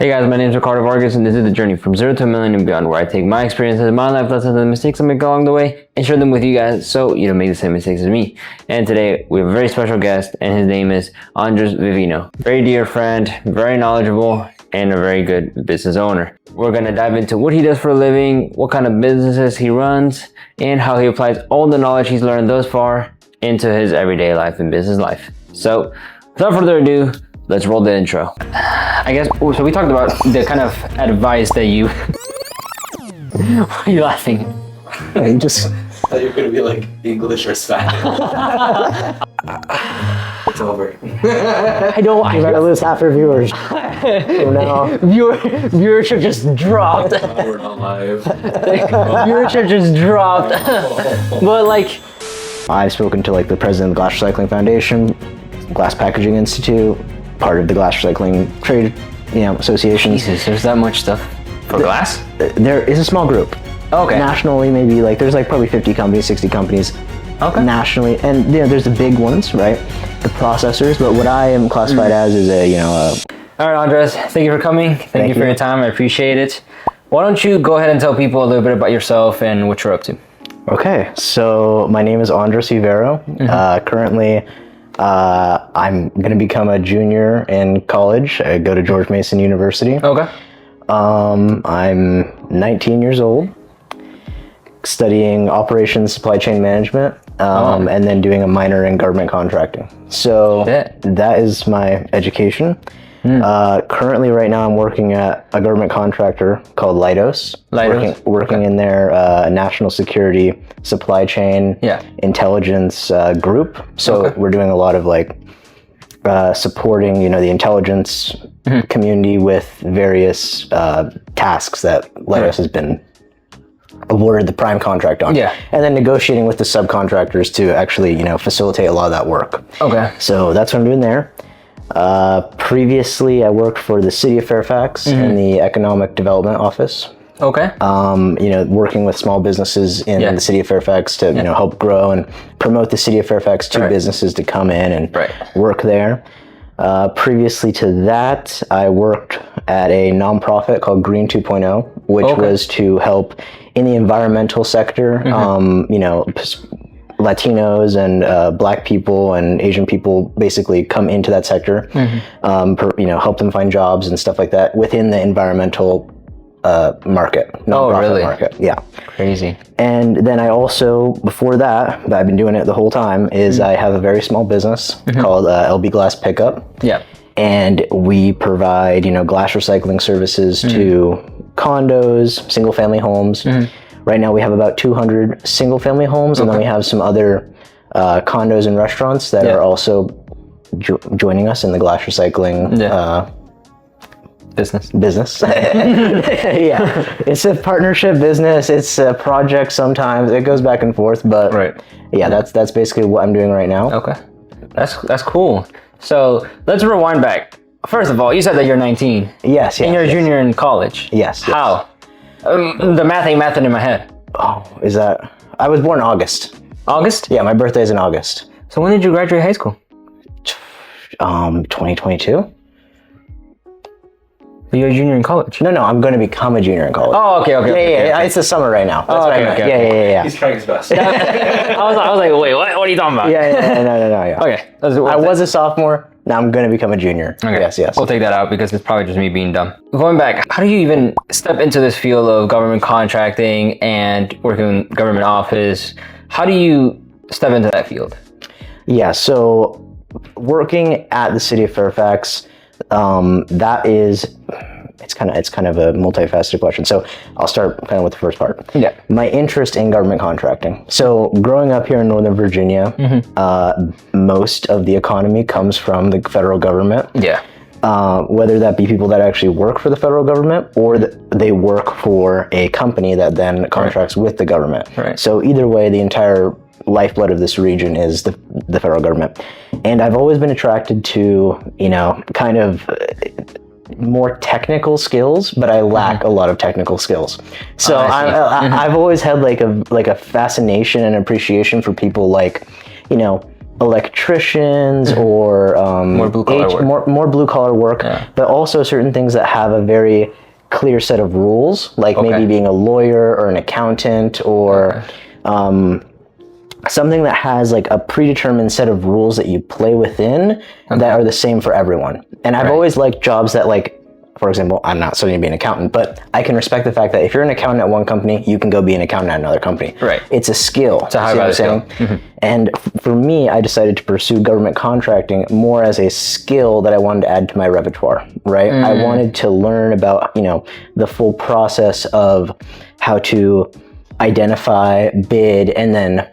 Hey guys, my name is Ricardo Vargas and this is the journey from 0 to a million and beyond, where I take my experiences, my life lessons, and the mistakes I make along the way and share them with you guys so you don't make the same mistakes as me. And today we have a very special guest and his name is Andres Vivino. Very dear friend, very knowledgeable, and a very good business owner. We're going to dive into what he does for a living, what kind of businesses he runs, and how he applies all the knowledge he's learned thus far into his everyday life and business life. So without further ado, let's roll the intro. I guess, so we talked about the kind of advice that you... Why are you laughing? I just thought you were going to be like English or Spanish. It's over. I don't... You're going to lose half your viewers. So now... Viewership just dropped. We're not live. Viewership just dropped. But like... I've spoken to like the president of the Glass Recycling Foundation, Glass Packaging Institute, part of the Glass Recycling Trade, associations. Jesus, there's that much stuff for glass? There is a small group. Okay. Nationally, maybe like there's like probably 50 companies, 60 companies. Okay. Nationally, and there's the big ones, right? The processors. But what I am classified as is All right, Andres, thank you for coming. Thank you for your time. I appreciate it. Why don't you go ahead and tell people a little bit about yourself and what you're up to? Okay, so my name is Andres Vivero. Currently, I'm going to become a junior in college. I go to George Mason University. Okay. I'm 19 years old, studying operations supply chain management, and then doing a minor in government contracting. So that is my education. Currently, right now, I'm working at a government contractor called Leidos. Working in their national security supply chain intelligence group. So we're doing a lot of like supporting, the intelligence community with various tasks that Leidos has been awarded the prime contract on. And then negotiating with the subcontractors to actually, facilitate a lot of that work. Okay. So that's what I'm doing there. Previously, I worked for the City of Fairfax in the Economic Development Office. Okay. Working with small businesses in the City of Fairfax to, help grow and promote the City of Fairfax to businesses to come in and work there. Previously to that, I worked at a nonprofit called Green 2.0, which was to help in the environmental sector, Latinos and Black people and Asian people basically come into that sector, help them find jobs and stuff like that within the environmental market, nonprofit market. Yeah. Crazy. And then I also, before that, but I've been doing it the whole time, is I have a very small business called LB Glass Pickup. Yeah. And we provide, glass recycling services to condos, single family homes. Right now we have about 200 single family homes, and then we have some other condos and restaurants that are also joining us in the glass recycling business. It's a partnership business. It's a project sometimes. It goes back and forth, but that's basically what I'm doing right now. Okay. That's cool. So let's rewind back. First of all, you said that you're 19. Yes. And you're a junior in college. Yes. How? The math ain't mathing in my head. Oh, is that... I was born August. August? Yeah, my birthday is in August. So when did you graduate high school? 2022. But you're a junior in college? No, I'm going to become a junior in college. Oh, okay. Yeah. It's the summer right now. That's what I meant. Yeah. He's trying his best. I was like, wait, what are you talking about? Yeah. Okay. I was a sophomore. Now I'm going to become a junior. Okay. Yes. We'll take that out because it's probably just me being dumb. Going back, how do you even step into this field of government contracting and working in government office? How do you step into that field? Yeah, so working at the City of Fairfax, it's kind of a multifaceted question. So I'll start kind of with the first part. Yeah. My interest in government contracting. So growing up here in Northern Virginia, most of the economy comes from the federal government. Yeah. Whether that be people that actually work for the federal government or they work for a company that then contracts with the government. Right. So either way, the entire lifeblood of this region is the federal government. And I've always been attracted to, kind of more technical skills, but I lack a lot of technical skills. So I've always had like a fascination and appreciation for people like, electricians or more blue collar work. more blue collar work, but also certain things that have a very clear set of rules, like maybe being a lawyer or an accountant or something that has like a predetermined set of rules that you play within that are the same for everyone. And I've always liked jobs that, like, for example, I'm not studying to be an accountant, but I can respect the fact that if you're an accountant at one company, you can go be an accountant at another company. Right. It's a skill. It's a high value skill. And for me, I decided to pursue government contracting more as a skill that I wanted to add to my repertoire, right? I wanted to learn about, you know, the full process of how to identify, bid, and then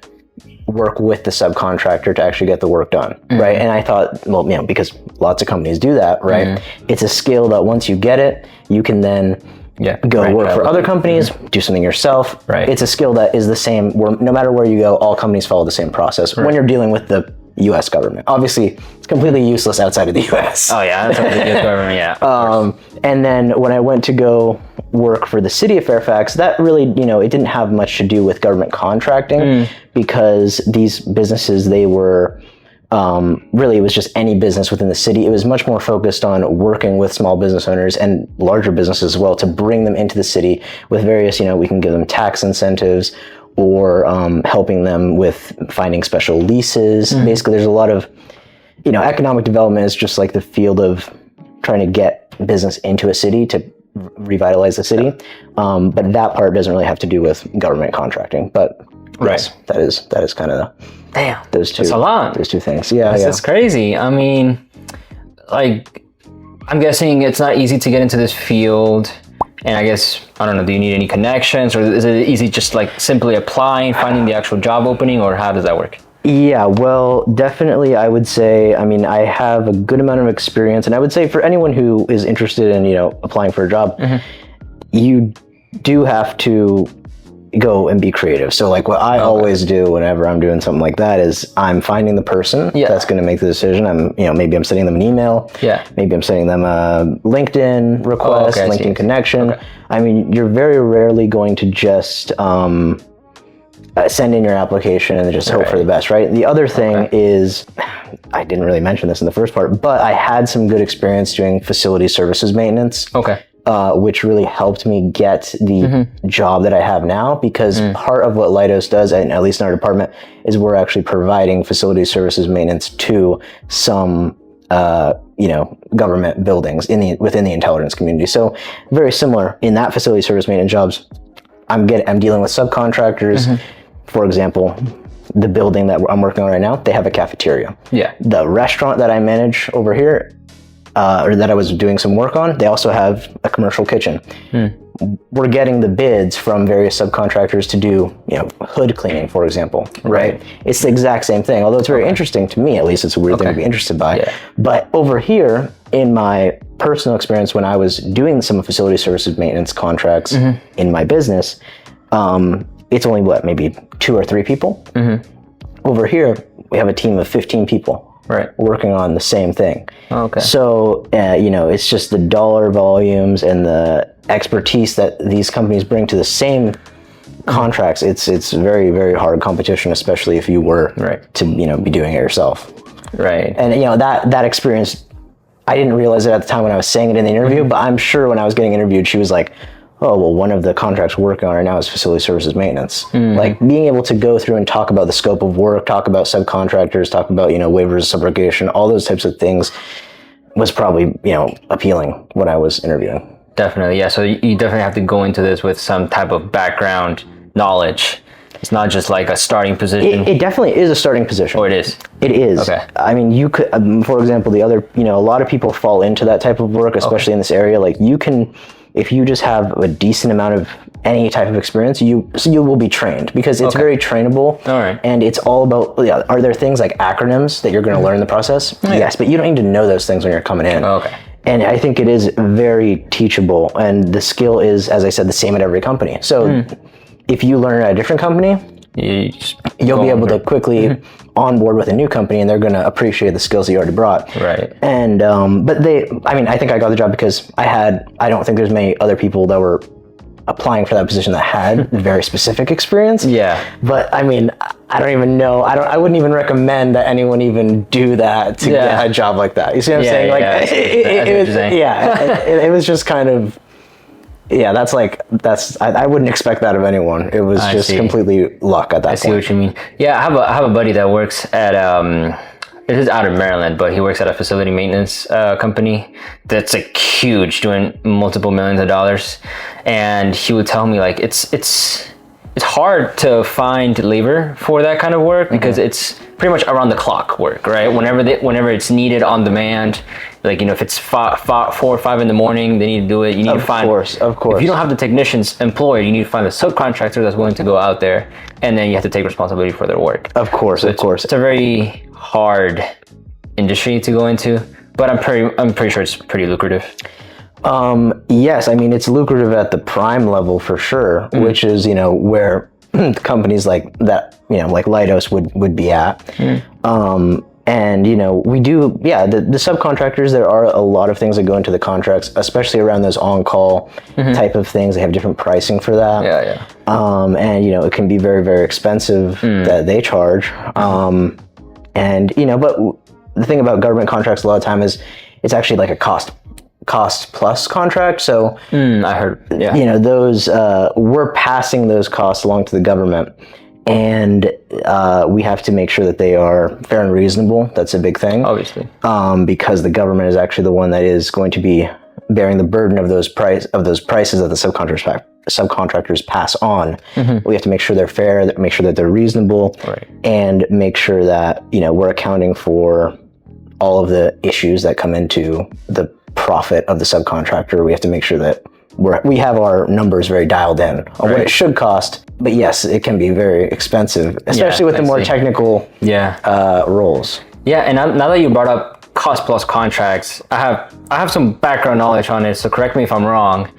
work with the subcontractor to actually get the work done, right? And I thought, well, you know, because lots of companies do that, right? It's a skill that once you get it, you can then go work for other companies, do something yourself. Right. It's a skill that is the same, where no matter where you go, all companies follow the same process when you're dealing with the U.S. government. Obviously, it's completely useless outside of the U.S. Oh yeah, that's what the US government, yeah. And then when I went to go work for the city of Fairfax, that really, you know, it didn't have much to do with government contracting because these businesses, they were really, it was just any business within the city. It was much more focused on working with small business owners and larger businesses as well to bring them into the city with various, you know, we can give them tax incentives or helping them with finding special leases. Basically, there's a lot of, you know, economic development is just like the field of trying to get business into a city to revitalize the city. But that part doesn't really have to do with government contracting. But yes, that is kind of those two. That's a lot. Those two things. Yeah, That's crazy. I mean, like, I'm guessing it's not easy to get into this field. And I guess, I don't know, do you need any connections, or is it easy just like simply applying, finding the actual job opening, or how does that work? Yeah, well, definitely I would say, I mean, I have a good amount of experience, and I would say for anyone who is interested in, you know, applying for a job, you do have to go and be creative. So like what I always do whenever I'm doing something like that is I'm finding the person that's going to make the decision. Maybe I'm sending them an email. Maybe I'm sending them a LinkedIn request, LinkedIn connection. I mean, you're very rarely going to just send in your application and just hope for the best, right? The other thing is, I didn't really mention this in the first part, but I had some good experience doing facility services maintenance. Which really helped me get the job that I have now, because part of what Leidos does, and at least in our department, is we're actually providing facility services maintenance to some government buildings within the intelligence community. So very similar in that facility service maintenance jobs. I'm dealing with subcontractors. For example, the building that I'm working on right now, they have a cafeteria. The restaurant that I manage over here, or that I was doing some work on, they also have a commercial kitchen. We're getting the bids from various subcontractors to do, you know, hood cleaning, for example, right? It's the exact same thing, although it's very interesting to me, at least it's a weird thing to be interested by. But over here, in my personal experience, when I was doing some facility services maintenance contracts in my business, it's only maybe 2 or 3 people. Over here, we have a team of 15 people. Working on the same thing. So, you know, it's just the dollar volumes and the expertise that these companies bring to the same contracts. It's very, very hard competition, especially if you were to, you know, be doing it yourself. And, you know, that experience, I didn't realize it at the time when I was saying it in the interview, but I'm sure when I was getting interviewed, she was like, oh, well, one of the contracts we're working on right now is facility services maintenance. Like being able to go through and talk about the scope of work, talk about subcontractors, talk about, you know, waivers of subrogation, all those types of things was probably, you know, appealing when I was interviewing. Definitely, yeah. So you definitely have to go into this with some type of background knowledge. It's not just like a starting position. It definitely is a starting position. Oh, it is? It is. I mean, you could, for example, you know, a lot of people fall into that type of work, especially in this area. Like you can, if you just have a decent amount of any type of experience, you will be trained, because it's very trainable. And it's all about, are there things like acronyms that you're going to learn in the process? Yes, but you don't need to know those things when you're coming in. And I think it is very teachable, and the skill is, as I said, the same at every company. So if you learn at a different company, you'll be able to quickly onboard with a new company, and they're going to appreciate the skills that you already brought. And but I mean, I think I got the job because I don't think there's many other people that were applying for that position that had very specific experience. Yeah. But I mean, I don't even know. I wouldn't even recommend that anyone even do that to get a job like that. You see what I'm saying? Like, it was just kind of, I wouldn't expect that of anyone. It was just completely luck at that point. I see what you mean. Yeah, I have a buddy that works at, it is out of Maryland, but he works at a facility maintenance company that's like huge, doing multiple millions of dollars. And he would tell me like it's hard to find labor for that kind of work because it's pretty much around the clock work, right? Whenever it's needed on demand, like, you know, if it's 4 or 5 in the morning, they need to do it. You need to find, of course. If you don't have the technicians employed, you need to find a subcontractor that's willing to go out there, and then you have to take responsibility for their work. Of course. It's a very hard industry to go into, but I'm pretty sure it's pretty lucrative. Yes, I mean, it's lucrative at the prime level for sure, which is, you know, where companies like that, you know, like Leidos would be at. And, you know, we do, the subcontractors, there are a lot of things that go into the contracts, especially around those on-call type of things. They have different pricing for that. And, you know, it can be very, very expensive that they charge. And, you know, but the thing about government contracts a lot of time is it's actually like a cost plus contract. So I heard, you know, those we're passing those costs along to the government, and we have to make sure that they are fair and reasonable. That's a big thing, obviously, because the government is actually the one that is going to be bearing the burden of those prices that the subcontractors pass on. We have to make sure they're fair, make sure that they're reasonable, and make sure that, you know, we're accounting for all of the issues that come into the profit of the subcontractor. We have to make sure that we have our numbers very dialed in on what it should cost. But yes, it can be very expensive, especially with the more technical roles. Yeah, and now that you brought up cost plus contracts, I have some background knowledge on it, so correct me if I'm wrong.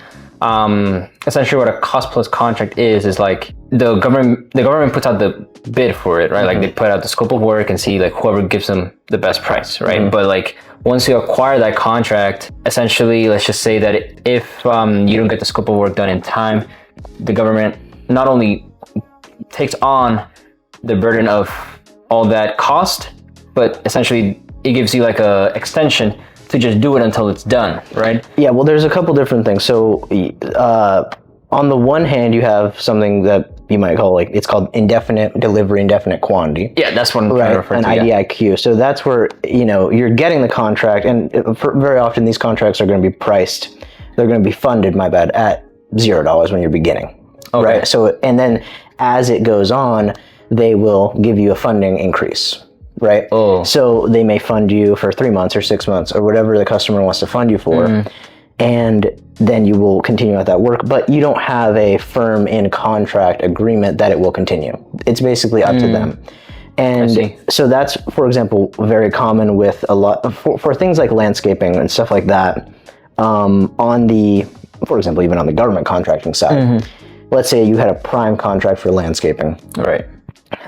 Essentially what a cost plus contract is like the government puts out the bid for it, right? Like they put out the scope of work and see like whoever gives them the best price, right? But like once you acquire that contract, essentially, let's just say that if you don't get the scope of work done in time, the government not only takes on the burden of all that cost, but essentially it gives you like a extension to just do it until it's done, right? Yeah, well, there's a couple different things. So on the one hand, you have something that you might call it's called indefinite delivery, indefinite quantity. Yeah, that's what I'm trying to refer to. An IDIQ. So that's where, you know, you're getting the contract, and very often these contracts are going to be priced, they're going to be funded, at $0 when you're beginning. Right? So, and then as it goes on, they will give you a funding increase. Right? So they may fund you for 3 months or 6 months or whatever the customer wants to fund you for. And then you will continue with that work, but you don't have a firm in contract agreement that it will continue. It's basically up to them. And so that's, for example, very common with a lot for things like landscaping and stuff like that. For example, even on the government contracting side, let's say you had a prime contract for landscaping. Right.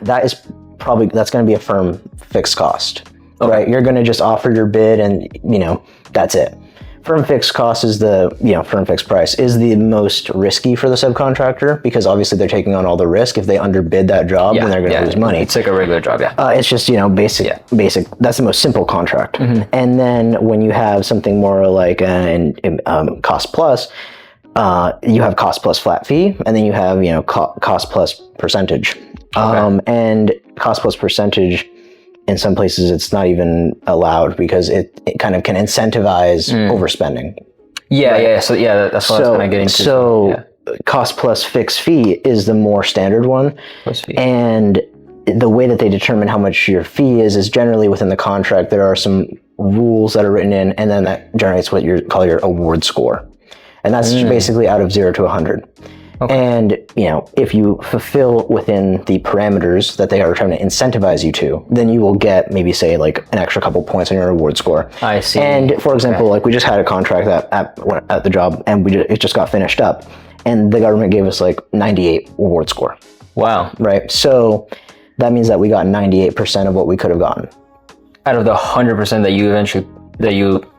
That's going to be a firm fixed cost, right? You're going to just offer your bid and, you know, that's it. Firm fixed cost is firm fixed price is the most risky for the subcontractor, because obviously they're taking on all the risk. If they underbid that job, then they're going to lose money. It's like a regular job, it's just, you know, basic. That's the most simple contract. And then when you have something more like cost plus, you have cost plus flat fee, and then you have, you know, cost plus percentage. And cost plus percentage, in some places it's not even allowed because it kind of can incentivize overspending. So that's what I was kind of getting to. So cost plus fixed fee is the more standard one. And the way that they determine how much your fee is generally within the contract. There are some rules that are written in, and then that generates what you call your award score. And that's basically out of 0 to 100. And, you know, if you fulfill within the parameters that they are trying to incentivize you to, then you will get maybe, say, like an extra couple points on your award score. I see. And for example, like we just had a contract at the job, and it just got finished up, and the government gave us like 98 award score. Wow. Right. So that means that we got 98% of what we could have gotten. Out of the 100% that you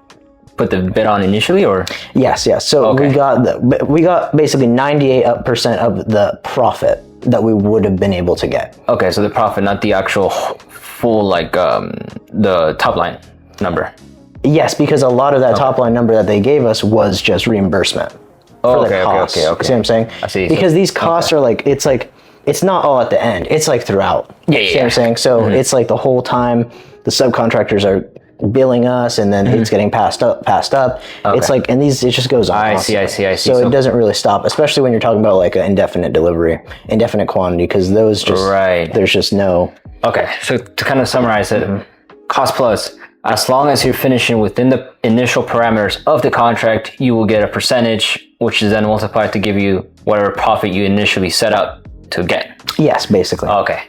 put the bid on initially, or? Yes. So Okay. we got basically 98% of the profit that we would have been able to get. Okay, so the profit, not the actual full, like, the top line number. Yes, because a lot of that top line number that they gave us was just reimbursement for the costs. Okay. See what I'm saying? I see. Because these costs are like, it's not all at the end. It's like throughout. See what I'm saying? So it's like the whole time the subcontractors are billing us, and then it's getting passed up. It's like, and it just goes on. I see. So it doesn't really stop, especially when you're talking about like an indefinite delivery, indefinite quantity, because those just, there's just no. Okay, so to kind of summarize it, cost plus, as long as you're finishing within the initial parameters of the contract, you will get a percentage, which is then multiplied to give you whatever profit you initially set out to get. Yes, basically. Okay.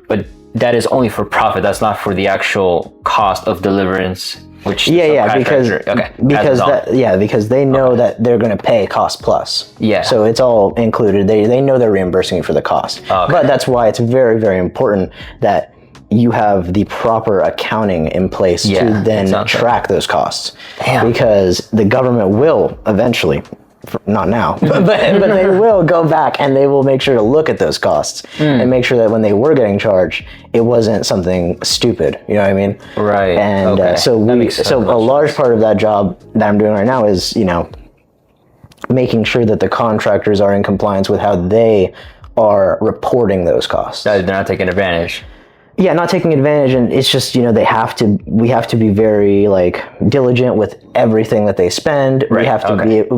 But that is only for profit. That's not for the actual cost of deliverance, which because they know that they're going to pay cost plus. Yeah. So it's all included. They know they're reimbursing you for the cost. Okay. But that's why it's very, very important that you have the proper accounting in place to then track those costs. Damn. Because the government will eventually, not now, but they will go back and they will make sure to look at those costs and make sure that when they were getting charged, it wasn't something stupid. You know what I mean? Right. And so a large part of that job that I'm doing right now is, making sure that the contractors are in compliance with how they are reporting those costs. They're not taking advantage. Yeah, not taking advantage, and it's just, we have to be very like diligent with everything that they spend. Right. We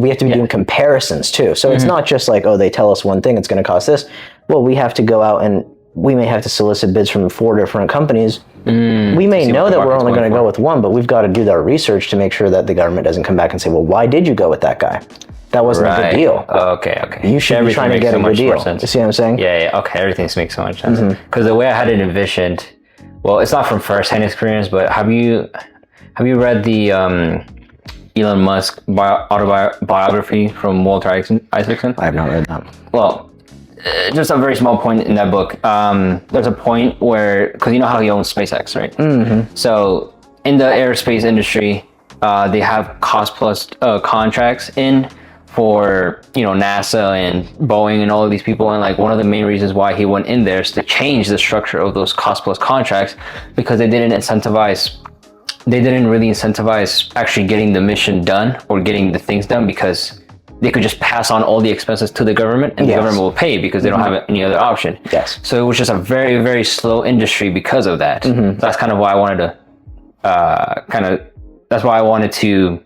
have to be doing comparisons too. So it's not just like, they tell us one thing, it's going to cost this. Well, we have to go out and we may have to solicit bids from 4 different companies. We may know that we're only going to go with one, but we've got to do our research to make sure that the government doesn't come back and say, well, why did you go with that guy? That wasn't a good deal. Okay. You should be trying to get a good deal. You see what I'm saying? Yeah. Okay, everything makes so much sense. Because the way I had it envisioned, well, it's not from first-hand experience, but have you read the Elon Musk autobiography from Walter Isaacson? I have not read that. Well, just a very small point in that book. There's a point where, because you know how he owns SpaceX, right? Mm-hmm. So in the aerospace industry, they have cost plus contracts in for NASA and Boeing and all of these people, and like one of the main reasons why he went in there is to change the structure of those cost plus contracts, because they didn't really incentivize actually getting the mission done or getting the things done, because they could just pass on all the expenses to the government and the government will pay because they don't have any other option. Yes. So it was just a very, very slow industry because of that. That's kind of why I wanted to that's why I wanted to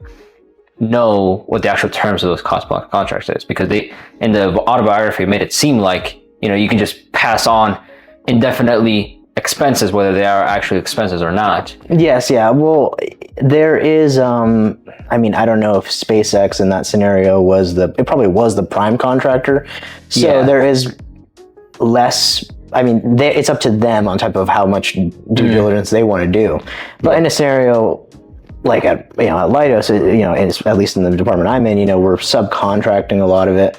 know what the actual terms of those cost plus contracts is, because they, in the autobiography, made it seem like, you can just pass on indefinitely expenses, whether they are actually expenses or not. Yes, yeah. Well, there is, I don't know if SpaceX in that scenario it probably was the prime contractor. So there is less, it's up to them on top of how much due diligence they want to do. But in a scenario like at Leidos, at least in the department I'm in, we're subcontracting a lot of it.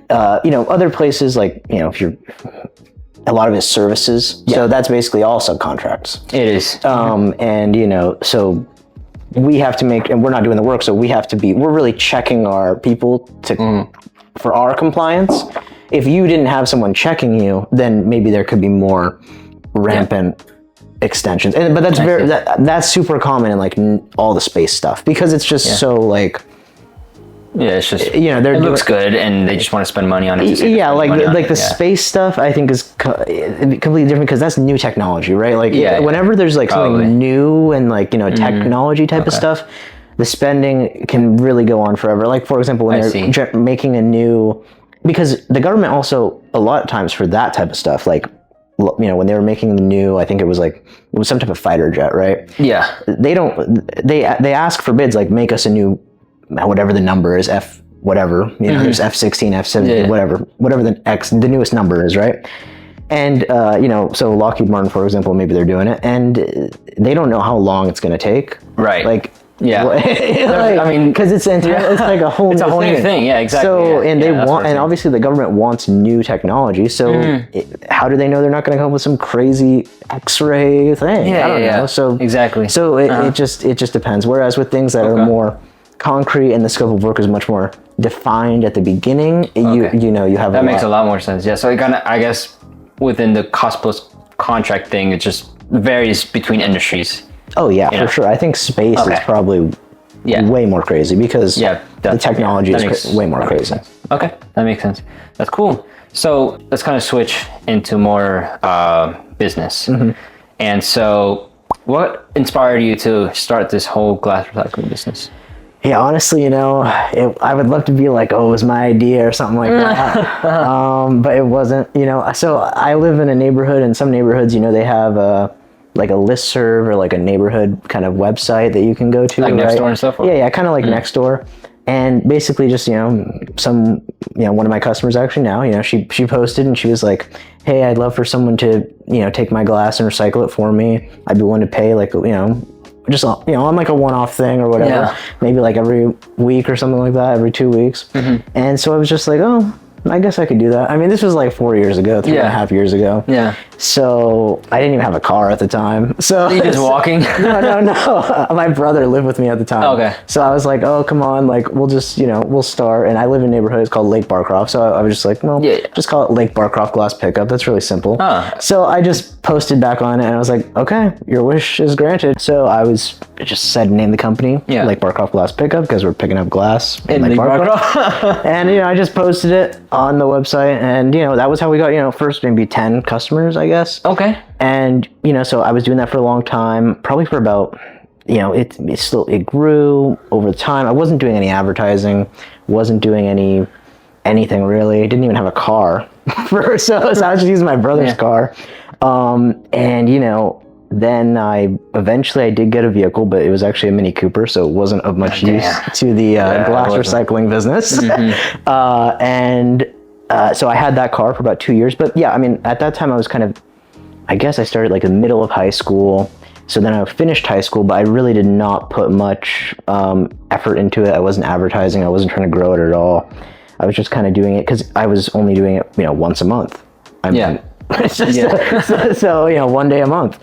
Other places like, if you're, a lot of it is services. So that's basically all subcontracts. It is. And, so we have to make, and we're not doing the work, so we're really checking our people for our compliance. If you didn't have someone checking you, then maybe there could be more rampant extensions. But that's that's super common in like all the space stuff, because it's just so like, it's just, it looks good and they just want to spend money on it. The space stuff I think is completely different, because that's new technology, right? Like whenever there's like something new and like, technology type of stuff, the spending can really go on forever. Like for example, when they're making a new, because the government also a lot of times for that type of stuff, like, when they were making the new, I think it was some type of fighter jet, right? Yeah. They ask for bids, like, make us a new, whatever the number is, F whatever, there's F-16, F-17, whatever the newest number is, right? And, so Lockheed Martin, for example, maybe they're doing it, and they don't know how long it's going to take. Right. Like, Yeah. Like, I mean, because it's like a whole it's new a whole new thing. Yeah, exactly. So yeah. and Yeah, they that's what want, I'm and saying. obviously the government wants new technology. So how do they know they're not going to come up with some crazy X-ray thing? Yeah, I don't yeah, know. yeah. So Exactly. So it just depends. Whereas with things that are more concrete and the scope of work is much more defined at the beginning, you have That makes a lot more sense. Yeah. So it kind of, I guess, within the cost plus contract thing, it just varies between industries. Oh yeah, for sure. I think space is probably way more crazy because the technology is way more crazy. Okay, that makes sense. That's cool. So let's kind of switch into more business. And so, what inspired you to start this whole glass recycling business? Yeah, honestly, I would love to be like, oh, it was my idea or something like that. But it wasn't, So I live in a neighborhood, and some neighborhoods, they have like a listserv or like a neighborhood kind of website that you can go to. Like Nextdoor and stuff? Or? Yeah, kind of like Nextdoor. And basically just, one of my customers actually now, she posted and she was like, hey, I'd love for someone to, take my glass and recycle it for me. I'd be willing to pay like, just, on like a one-off thing or whatever, maybe like every week or something like that, every 2 weeks. And so I was just like, oh, I guess I could do that. I mean, this was like 4 years ago, 3.5 years ago. Yeah. So I didn't even have a car at the time. So you just walking? No. My brother lived with me at the time. Okay. So I was like, oh, come on, like we'll just, we'll start. And I live in a neighborhood, it's called Lake Barcroft. So I was just like, well, just call it Lake Barcroft Glass Pickup. That's really simple. So I just posted back on it and I was like, okay, your wish is granted. So I just said name the company, Lake Barcroft Glass Pickup, because we're picking up glass in Lake Barcroft. And I just posted it on the website, and that was how we got first maybe 10 customers, I guess. Okay. And so I was doing that for a long time, probably for about it grew over time. I wasn't doing any advertising, wasn't doing anything really. I didn't even have a car so I was just using my brother's car. And then I did get a vehicle, but it was actually a Mini Cooper, so it wasn't of much use to the glass recycling business. So I had that car for about 2 years. But yeah, I mean, at that time I was I guess I started like the middle of high school. So then I finished high school, but I really did not put much effort into it. I wasn't advertising. I wasn't trying to grow it at all. I was just kind of doing it because I was only doing it, once a month. So 1 day a month,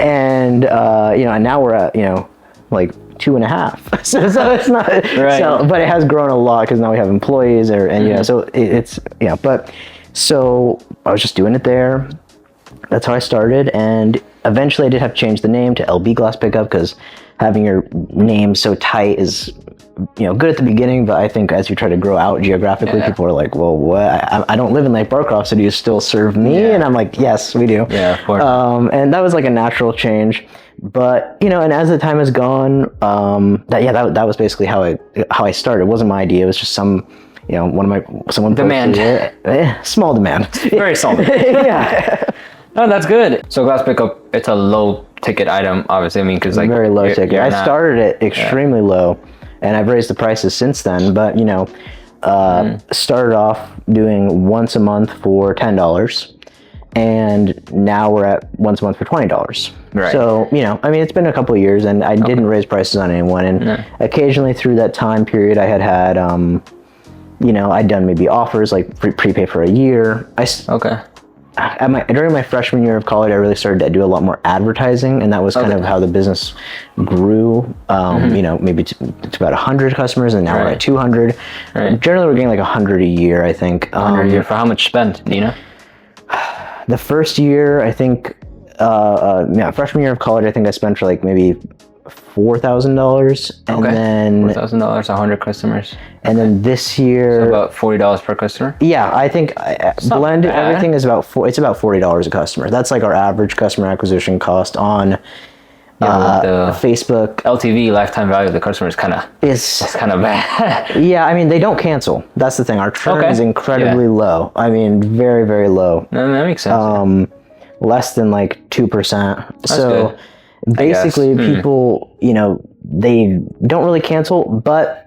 and and now we're at like 2.5. so it's not right. So, but it has grown a lot because now we have employees, so it's But so I was just doing it there. That's how I started, and eventually I did have to change the name to LB Glass Pickup because having your name so tight is good at the beginning, but I think as you try to grow out geographically, people are like, well, what? I don't live in Lake Barcroft, so do you still serve me? And I'm like, yes, we do. Yeah, of course. And that was like a natural change. But, and as the time has gone, that was basically how I started. It wasn't my idea. It was just someone demand. Small demand. Very small. Yeah. Oh, that's good. So glass pickup, it's a low ticket item, obviously. I mean, because like very low ticket. I started it extremely low, and I've raised the prices since then. But started off doing once a month for $10, and now we're at once a month for $20. Right. So I mean, it's been a couple of years, and I didn't raise prices on anyone. And occasionally through that time period, I had I'd done maybe offers like prepay for a year. During my freshman year of college, I really started to do a lot more advertising, and that was kind of how the business grew. Maybe to about 100 customers, and now we're at 200. Right. Generally, we're getting like 100 a year, I think. 100 a year for how much spent? Do you know? The first year, I think, freshman year of college, I think I spent for like maybe $4,000, and then $4,000, 100 customers. And then this year, so about $40 per customer. Yeah, I think blended everything is about it's about $40 a customer. That's like our average customer acquisition cost on Facebook. LTV, lifetime value of the customer, is kind of bad. Yeah, I mean, they don't cancel. That's the thing. Our churn is incredibly low. I mean, very, very low. No, that makes sense. Less than like 2%. That's good. Basically, people, they don't really cancel, but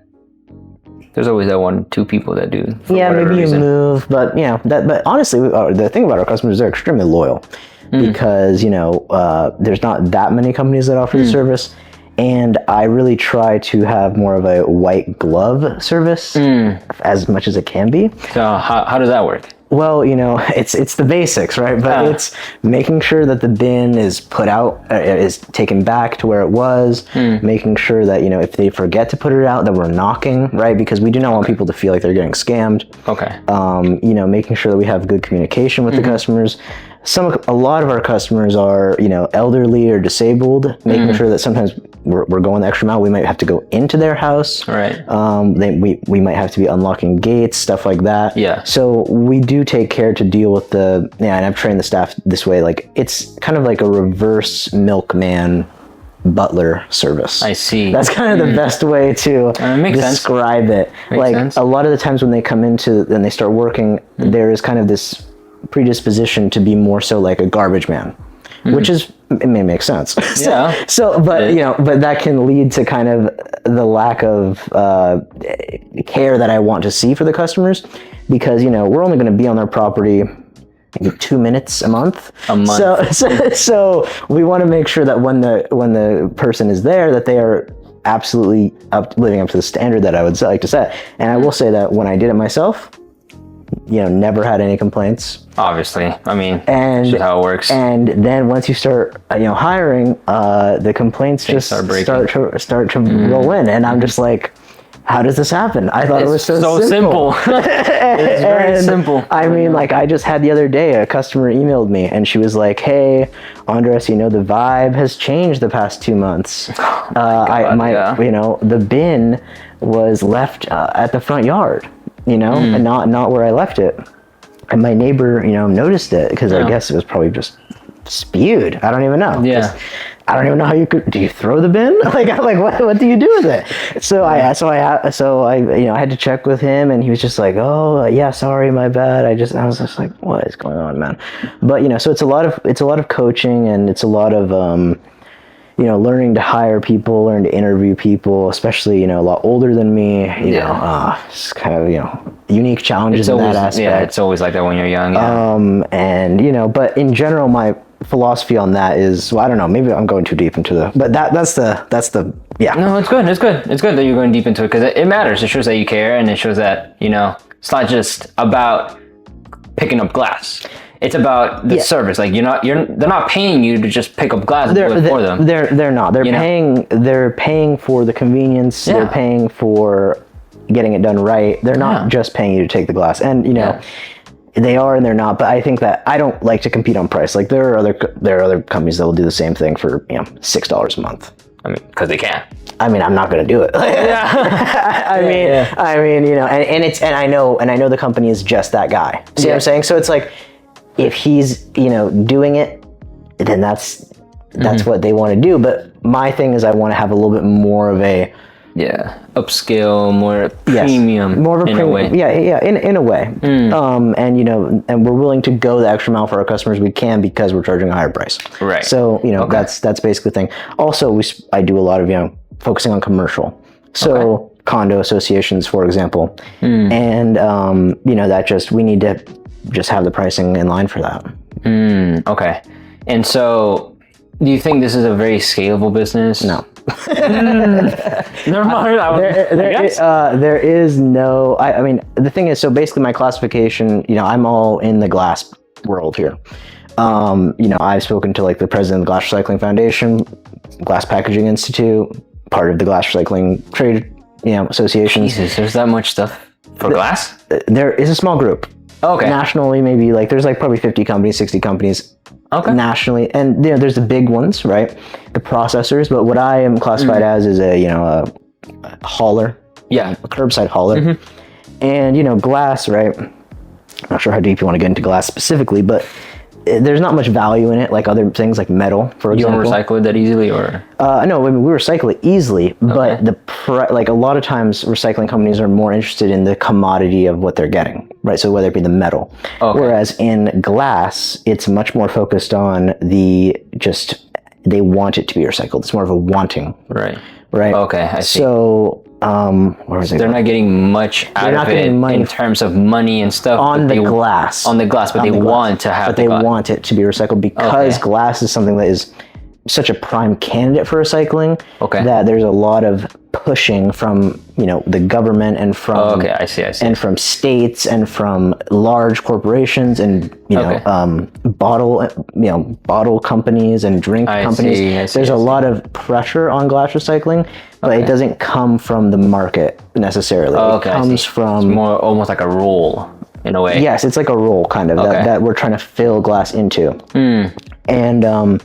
there's always that 1-2 people that do. Maybe you move, but but honestly, the thing about our customers, they're extremely loyal because there's not that many companies that offer the service, And I really try to have more of a white glove service as much as it can be. So how does that work? Well, it's the basics, right? But it's making sure that the bin is put out, is taken back to where it was, making sure that, if they forget to put it out, that we're knocking, right? Because we do not want people to feel like they're getting scammed. Okay. Making sure that we have good communication with the customers. A lot of our customers are, elderly or disabled, making sure that sometimes we're going the extra mile. We might have to go into their house. Right. We might have to be unlocking gates, stuff like that. Yeah. So we do take care to deal with and I've trained the staff this way. Like, it's kind of like a reverse milkman butler service. I see. That's kind of the best way to describe it. Makes sense. A lot of the times when they come into and they start working, there is kind of this predisposition to be more so like a garbage man, which it may make sense. Yeah. But that can lead to kind of the lack of care that I want to see for the customers, because we're only going to be on their property maybe 2 minutes a month. So we want to make sure that when the person is there, that they are absolutely living up to the standard that I would like to set. And I will say that when I did it myself, never had any complaints. Obviously, that's just how it works. And then once you start, hiring, the complaints just start to roll in, and I'm just like, how does this happen? I thought it was so simple. It's very simple. I just had the other day, a customer emailed me, and she was like, "Hey, Andres, the vibe has changed the past 2 months. The bin was left at the front yard." And not where I left it. And my neighbor, noticed it, because I guess it was probably just spewed. I don't even know. Yeah. I don't even know how do you throw the bin? What do you do with it? So I had to check with him, and he was just like, "Oh, yeah, sorry, my bad." I was just like, "What is going on, man?" But so it's a lot of coaching, and it's a lot of learning to hire people, learn to interview people, especially, a lot older than me, it's kind of, unique challenges in that aspect. Yeah, it's always like that when you're young. Yeah. But in general, my philosophy on that is, well, I don't know, maybe I'm going too deep into but that's the, yeah. No, it's good. It's good that you're going deep into it, because it matters. It shows that you care, and it shows that, it's not just about picking up glass. It's about the service. Like they're not paying you to just pick up glass and do it for them. They're not. They're paying for the convenience. Yeah. They're paying for getting it done right. They're not just paying you to take the glass. And they are and they're not. But I think that I don't like to compete on price. Like there are other companies that will do the same thing for $6 a month. Because they can. I'm not going to do it. And I know the company is just that guy. See what I'm saying? So it's like, if he's, doing it, then that's what they want to do. But my thing is, I want to have a little bit more of a upscale, more premium, more of a in premium, a way. in a way. And we're willing to go the extra mile for our customers. We can, because we're charging a higher price. Right. So that's basically the thing. Also, I do a lot of focusing on commercial. So condo associations, for example, and that we need to just have the pricing in line for that. Okay. And so, do you think this is a very scalable business? No. Never mind. There is no. The thing is, so basically, my classification. I'm all in the glass world here. I've spoken to the president of the Glass Recycling Foundation, Glass Packaging Institute, part of the Glass Recycling Trade, associations. Jesus, there's that much stuff for glass? There is a small group. Okay. Nationally, maybe there's probably 50 companies, 60 companies. Okay. Nationally, and there's the big ones, right? The processors. But what I am classified as is a hauler. Yeah. A curbside hauler. And glass, right? I'm not sure how deep you want to get into glass specifically, but there's not much value in it, like other things like metal, for example. You don't recycle it that easily, or? No, we recycle it easily, but a lot of times recycling companies are more interested in the commodity of what they're getting, right? So whether it be the metal, whereas in glass, it's much more focused on they want it to be recycled. It's more of a wanting. Right. Okay, I see. So, where was it? They're not getting much out of it in terms of money and stuff. On the glass, but they want to have But they want it to be recycled, because glass is something that is such a prime candidate for recycling Okay. that there's a lot of pushing from the government and from Okay, I see. and from states and from large corporations and bottle companies and drink companies. I see, There's a lot of pressure on glass recycling, but it doesn't come from the market necessarily. Okay, it comes from more almost like a rule in a way. Yes, it's like a role kind of that we're trying to fill glass into. And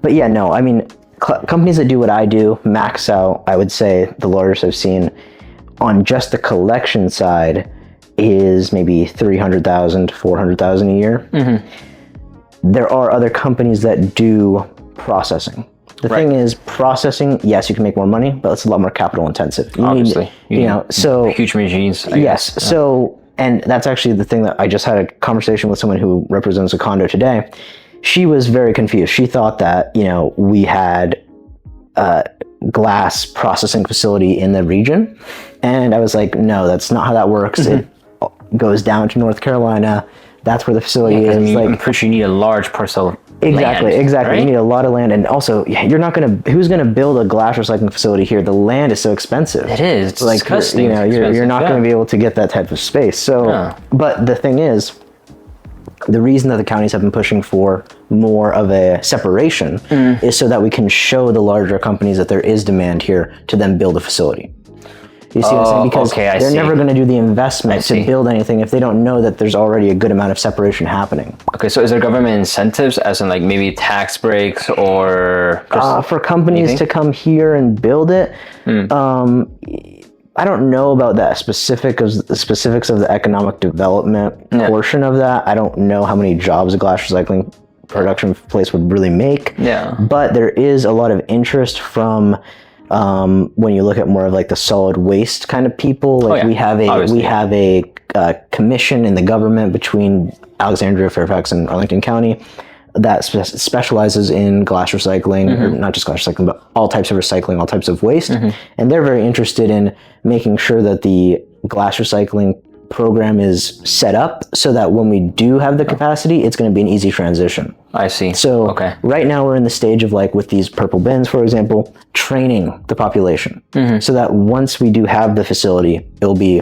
but yeah, no, I mean, companies that do what I do max out, I would say the largest I've seen on just the collection side is maybe 300,000 to 400,000 a year. There are other companies that do processing. The thing is, processing, yes, you can make more money, but it's a lot more capital intensive. Obviously. You know, so huge machines. I yes. guess. So, and that's actually the thing that I just had a conversation with someone who represents a condo today. She was very confused. She thought that, we had a glass processing facility in the region. And I was like, no, that's not how that works. It goes down to North Carolina. That's where the facility is. I'm pretty sure you need a large parcel of Exactly. land, You right? need a lot of land, and also who's gonna build a glass recycling facility here? The land is so expensive. It is. It's Like disgusting. you're not going to be able to get that type of space. So, Yeah. but the thing is, the reason that the counties have been pushing for more of a separation is so that we can show the larger companies that there is demand here to then build a facility. You see what I'm saying? Because they're never going to do the investment to build anything if they don't know that there's already a good amount of separation happening. Okay, so is there government incentives, as in like maybe tax breaks or for companies to come here and build it? I don't know about the specifics of the economic development portion of that. I don't know how many jobs a glass recycling production place would really make. Yeah. But there is a lot of interest from when you look at more of like the solid waste kind of people. Like we have a commission in the government between Alexandria, Fairfax, and Arlington County that specializes in glass recycling, or not just glass recycling, but all types of recycling, all types of waste. And they're very interested in making sure that the glass recycling program is set up so that when we do have the capacity, it's going to be an easy transition. I see. So right now we're in the stage of, like with these purple bins, for example, training the population so that once we do have the facility, it'll be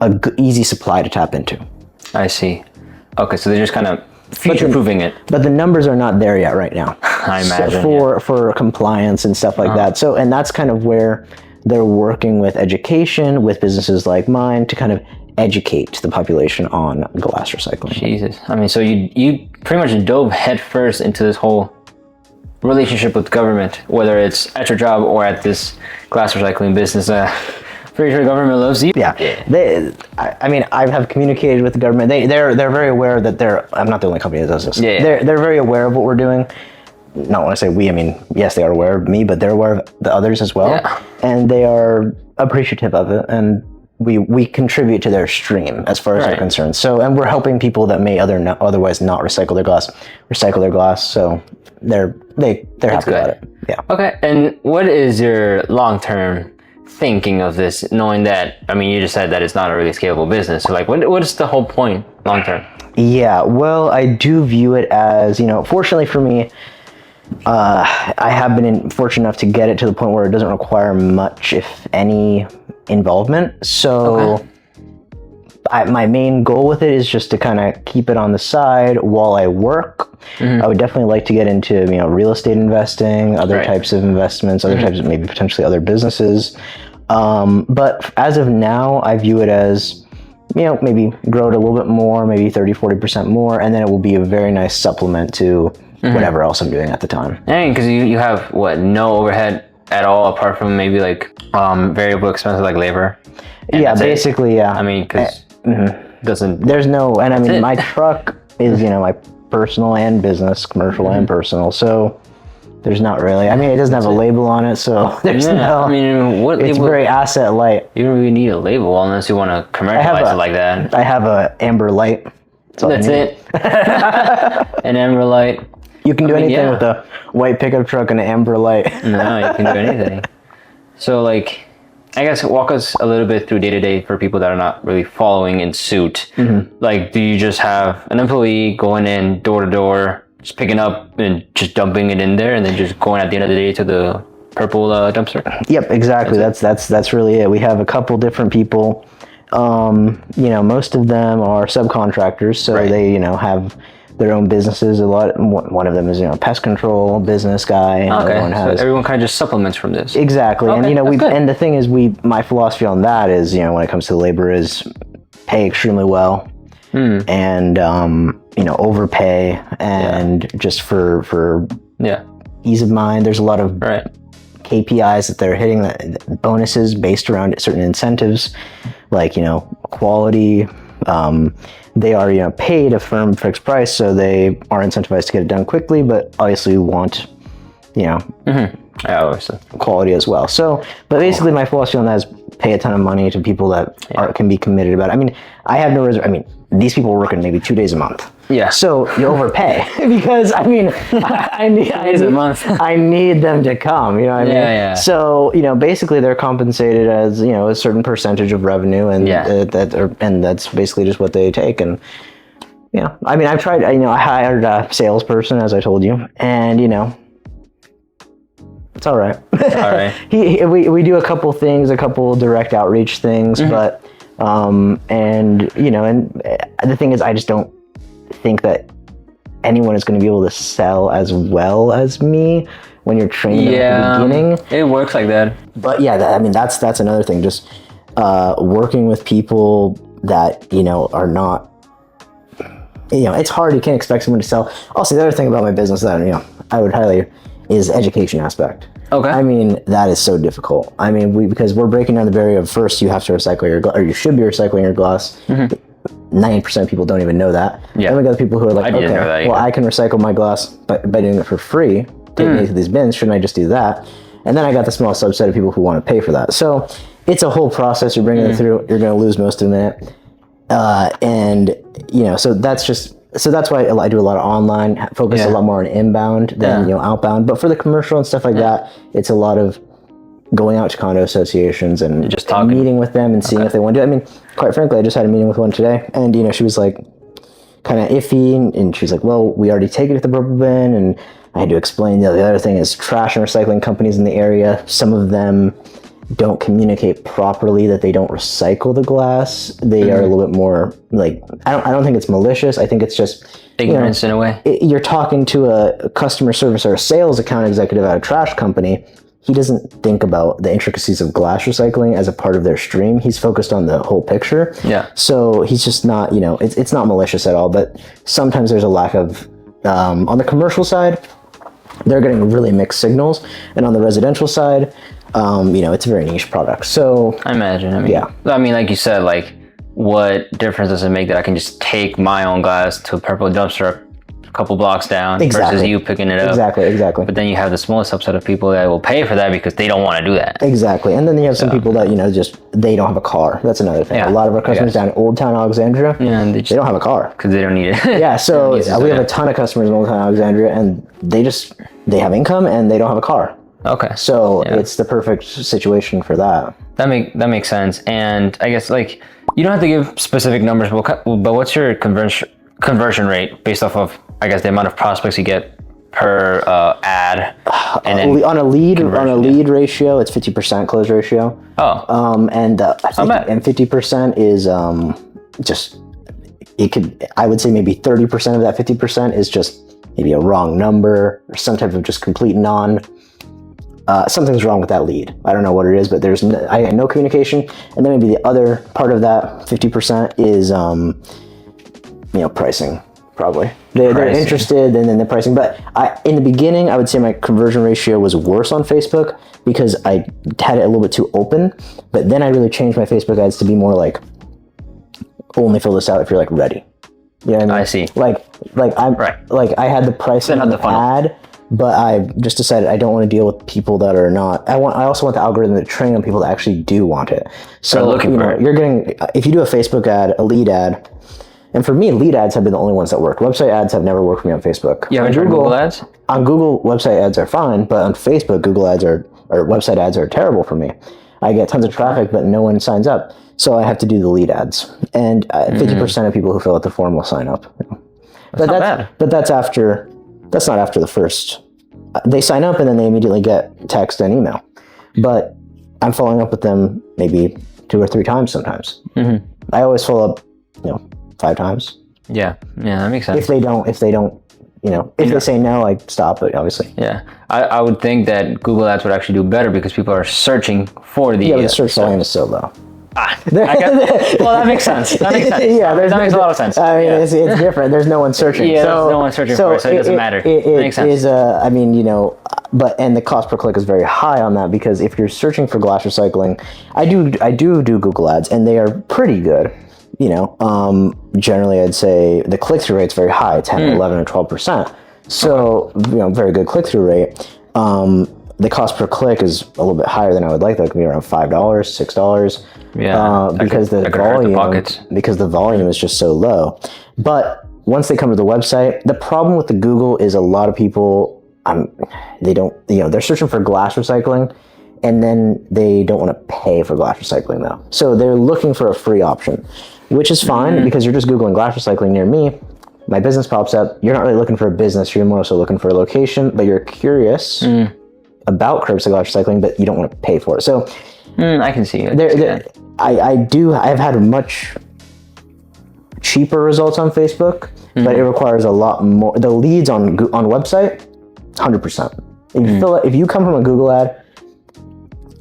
a easy supply to tap into. I see. Okay, so they're just kind of future-proofing it. But the numbers are not there yet right now. I imagine. For compliance and stuff like that. So, and that's kind of where they're working with education, with businesses like mine to kind of educate the population on glass recycling. Jesus. I mean, so you pretty much dove headfirst into this whole relationship with government, whether it's at your job or at this glass recycling business. Pretty sure the government loves you. Yeah. I mean, I have communicated with the government. They're very aware that I'm not the only company that does this. Yeah. They're very aware of what we're doing. Not when I say we, I mean, yes, they are aware of me, but they're aware of the others as well. Yeah. And they are appreciative of it. And we contribute to their stream as far as they're concerned. So, and we're helping people that may otherwise not recycle their glass. So they're happy about it. Yeah. Okay. And what is your long-term thinking of this, knowing that, I mean, you just said that it's not a really scalable business. So like, what is the whole point long-term? Yeah, well, I do view it as, fortunately for me, I have been fortunate enough to get it to the point where it doesn't require much, if any, involvement. So my main goal with it is just to kind of keep it on the side while I work. I would definitely like to get into real estate investing, other types of investments, other types of maybe potentially other businesses. But as of now, I view it as maybe grow it a little bit more, maybe 30-40% more, and then it will be a very nice supplement to whatever else I'm doing at the time. And because you have no overhead at all apart from maybe like variable expenses like labor. Yeah, basically, yeah. I mean, because there's no, and I mean, my truck is my personal and business, commercial and personal. So there's not really. I mean, it doesn't have a label on it, so there's no. I mean, what it's label? Very asset light. You don't really need a label unless you want to commercialize it like that. I have a Amber Light. That's it. An Amber Light. You can do anything with a white pickup truck and an Amber Light. No, you can do anything. So, like, I guess walk us a little bit through day to day for people that are not really following in suit. Like, do you just have an employee going in door to door, just picking up and just dumping it in there, and then just going at the end of the day to the purple dumpster. Yep, exactly. That's really it. We have a couple different people. Most of them are subcontractors, so they have their own businesses. One of them is pest control business guy. And Okay, everyone has, so everyone kind of just supplements from this. exactly. Okay, And that's good. and the thing is, my philosophy on that is when it comes to labor is pay extremely well, and overpay, and just for Yeah. ease of mind. There's a lot of Right. KPIs that they're hitting, that bonuses based around certain incentives, like quality. They are paid a firm fixed price, so they are incentivized to get it done quickly, but obviously want Yeah, obviously. quality as well. So, but basically, my philosophy on that is pay a ton of money to people that can be committed about it. I mean, I have no reserve. I mean, these people are working maybe 2 days a month. Yeah. So you overpay because I need them to come. You know what I mean? Yeah. So basically they're compensated as a certain percentage of revenue, and and that's basically just what they take. And I mean, I've tried. I hired a salesperson, as I told you, and it's all right. All right. We do a couple things, a couple direct outreach things, but and the thing is, I just don't think that anyone is going to be able to sell as well as me when you're training at the beginning. It works like that. But I mean, that's another thing. Just working with people that are not. It's hard. You can't expect someone to sell. Also, the other thing about my business that I would highly is the education aspect. Okay. I mean, that is so difficult. I mean, because we're breaking down the barrier of, first you have to recycle your glass, or you should be recycling your glass. 90% of people don't even know that. Yeah. Then we got the people who are like, I didn't know that either. well, I can recycle my glass by doing it for free. Taking it to these bins, shouldn't I just do that? And then I got the small subset of people who want to pay for that. So it's a whole process. You're bringing it through. You're going to lose most of it. So that's why I do a lot of online, focus a lot more on inbound than outbound. But for the commercial and stuff like that, it's a lot of going out to condo associations and just talking, meeting with them and seeing if they want to do it. I mean, quite frankly, I just had a meeting with one today, and she was like kind of iffy, and she's like, well, we already take it at the purple bin, and I had to explain the other thing is trash and recycling companies in the area, some of them don't communicate properly that they don't recycle the glass. They are a little bit more like, I don't think it's malicious. I think it's just ignorance in a way. You're talking to a customer service or a sales account executive at a trash company. He doesn't think about the intricacies of glass recycling as a part of their stream. He's focused on the whole picture. Yeah. So he's just not, it's not malicious at all, but sometimes there's a lack of, on the commercial side, they're getting really mixed signals. And on the residential side, it's a very niche product. So I imagine. I mean, like you said, like, what difference does it make that I can just take my own glass to a purple dumpster a couple blocks down versus you picking it up? Exactly. But then you have the smallest subset of people that will pay for that because they don't want to do that. Exactly. And then you have some people that, they don't have a car. That's another thing. Yeah, a lot of our customers down in Old Town Alexandria, and they don't have a car. Because they don't need it. Yeah, so we have a ton of customers in Old Town Alexandria, and they have income and they don't have a car. Okay. So it's the perfect situation for that. That makes sense. And I guess, like, you don't have to give specific numbers, but what's your conversion rate based off of, I guess, the amount of prospects you get per ad? And then on a lead ratio, it's 50% close ratio. Oh. And 50% is just, I would say maybe 30% of that 50% is just maybe a wrong number or some type of just complete something's wrong with that lead. I don't know what it is, but I had no communication. And then maybe the other part of that 50% is, pricing, probably. They're interested and then the pricing. But in the beginning, I would say my conversion ratio was worse on Facebook because I had it a little bit too open. But then I really changed my Facebook ads to be more like, only fill this out if you're like ready. You know what I mean? I see. Like I had the pricing on the ad, but I just decided I don't want to deal with people that are not. I also want the algorithm to train on people that actually do want it. So you're getting, if you do a Facebook ad, a lead ad, and for me, lead ads have been the only ones that work. Website ads have never worked for me on Facebook. You haven't tried Google ads? On Google, website ads are fine, but on Facebook, Google ads or website ads are terrible for me. I get tons of traffic, but no one signs up. So I have to do the lead ads. And 50% of people who fill out the form will sign up. That's not bad. But that's after That's not after the first. They sign up and then they immediately get text and email. But I'm following up with them maybe 2 or 3 times sometimes. Mm-hmm. I always follow up, 5 times. Yeah, that makes sense. If they don't, if they say no, I stop it, obviously. Yeah, I would think that Google Ads would actually do better because people are searching for the... Yeah, but the search volume is so low. Well, that makes sense. That makes sense. Yeah, that makes a lot of sense. I mean, it's different. There's no one searching. Yeah, there's no one searching for it, so it doesn't matter. It makes sense. is, and the cost per click is very high on that because if you're searching for glass recycling, I do Google Ads, and they are pretty good. Generally, I'd say the click-through rate's very high, 10, 11, or 12%. So, very good click-through rate. The cost per click is a little bit higher than I would like. That could be around $5, $6. Yeah, because the volume is just so low. But once they come to the website, the problem with the Google is a lot of people, they're searching for glass recycling, and then they don't want to pay for glass recycling though. So they're looking for a free option, which is fine because you're just Googling glass recycling near me. My business pops up. You're not really looking for a business. You're more so looking for a location, but you're curious about curbside glass recycling, but you don't want to pay for it. So I can see it. I've had much cheaper results on Facebook, but it requires a lot more. The leads on website, 100%. If you come from a Google ad,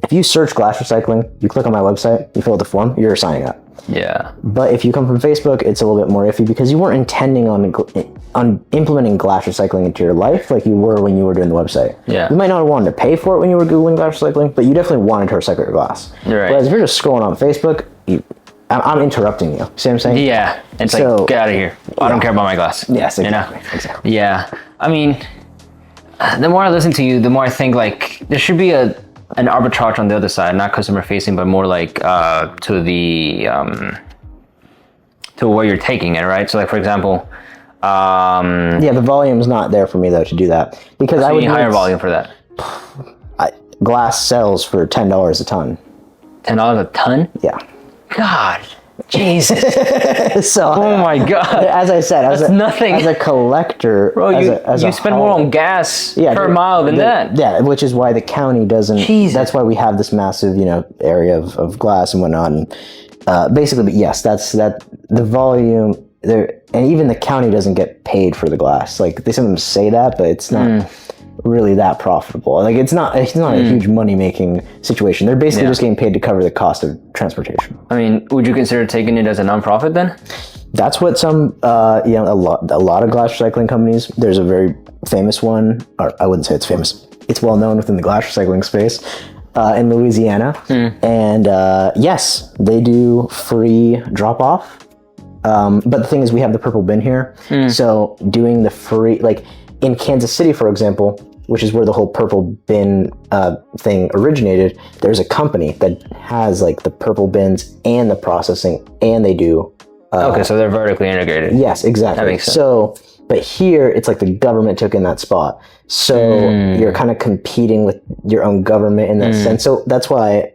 if you search glass recycling, you click on my website, you fill out the form, you're signing up. Yeah. But if you come from Facebook, it's a little bit more iffy because you weren't intending on implementing glass recycling into your life like you were when you were doing the website. Yeah. You might not have wanted to pay for it when you were Googling glass recycling, but you definitely wanted to recycle your glass. Right. Whereas if you're just scrolling on Facebook, I'm interrupting you. See what I'm saying? Yeah. It's like, get out of here. I don't care about my glass. Yes, exactly. Exactly. Yeah. I mean, the more I listen to you, the more I think like there should be an arbitrage on the other side, not customer facing, but more like to the to where you're taking it, right? So like for example, the volume's not there for me though to do that because so I would need higher volume for that. Glass sells for $10 a ton. $10 a ton? Yeah. God, Jesus. So, oh my God. As I said, nothing. As a collector, bro, you spend more on gas per mile than that. Yeah, which is why the county doesn't. Jesus. That's why we have this massive, area of glass and whatnot. And basically, but yes, that's the volume there, and even the county doesn't get paid for the glass. Like they sometimes say that, but it's not really that profitable. Like it's not a huge money making situation. They're basically just getting paid to cover the cost of transportation. I mean, would you consider taking it as a nonprofit then? That's what some a lot of glass recycling companies. There's a very famous one, or I wouldn't say it's famous. It's well known within the glass recycling space in Louisiana, and yes, they do free drop off. But the thing is, we have the purple bin here, so doing the free, like in Kansas City, for example, which is where the whole purple bin thing originated, there's a company that has like the purple bins and the processing, and they do. Okay, so they're vertically integrated. Yes, exactly. That makes sense. So, but here it's like the government took in that spot. So you're kind of competing with your own government in that sense. So that's why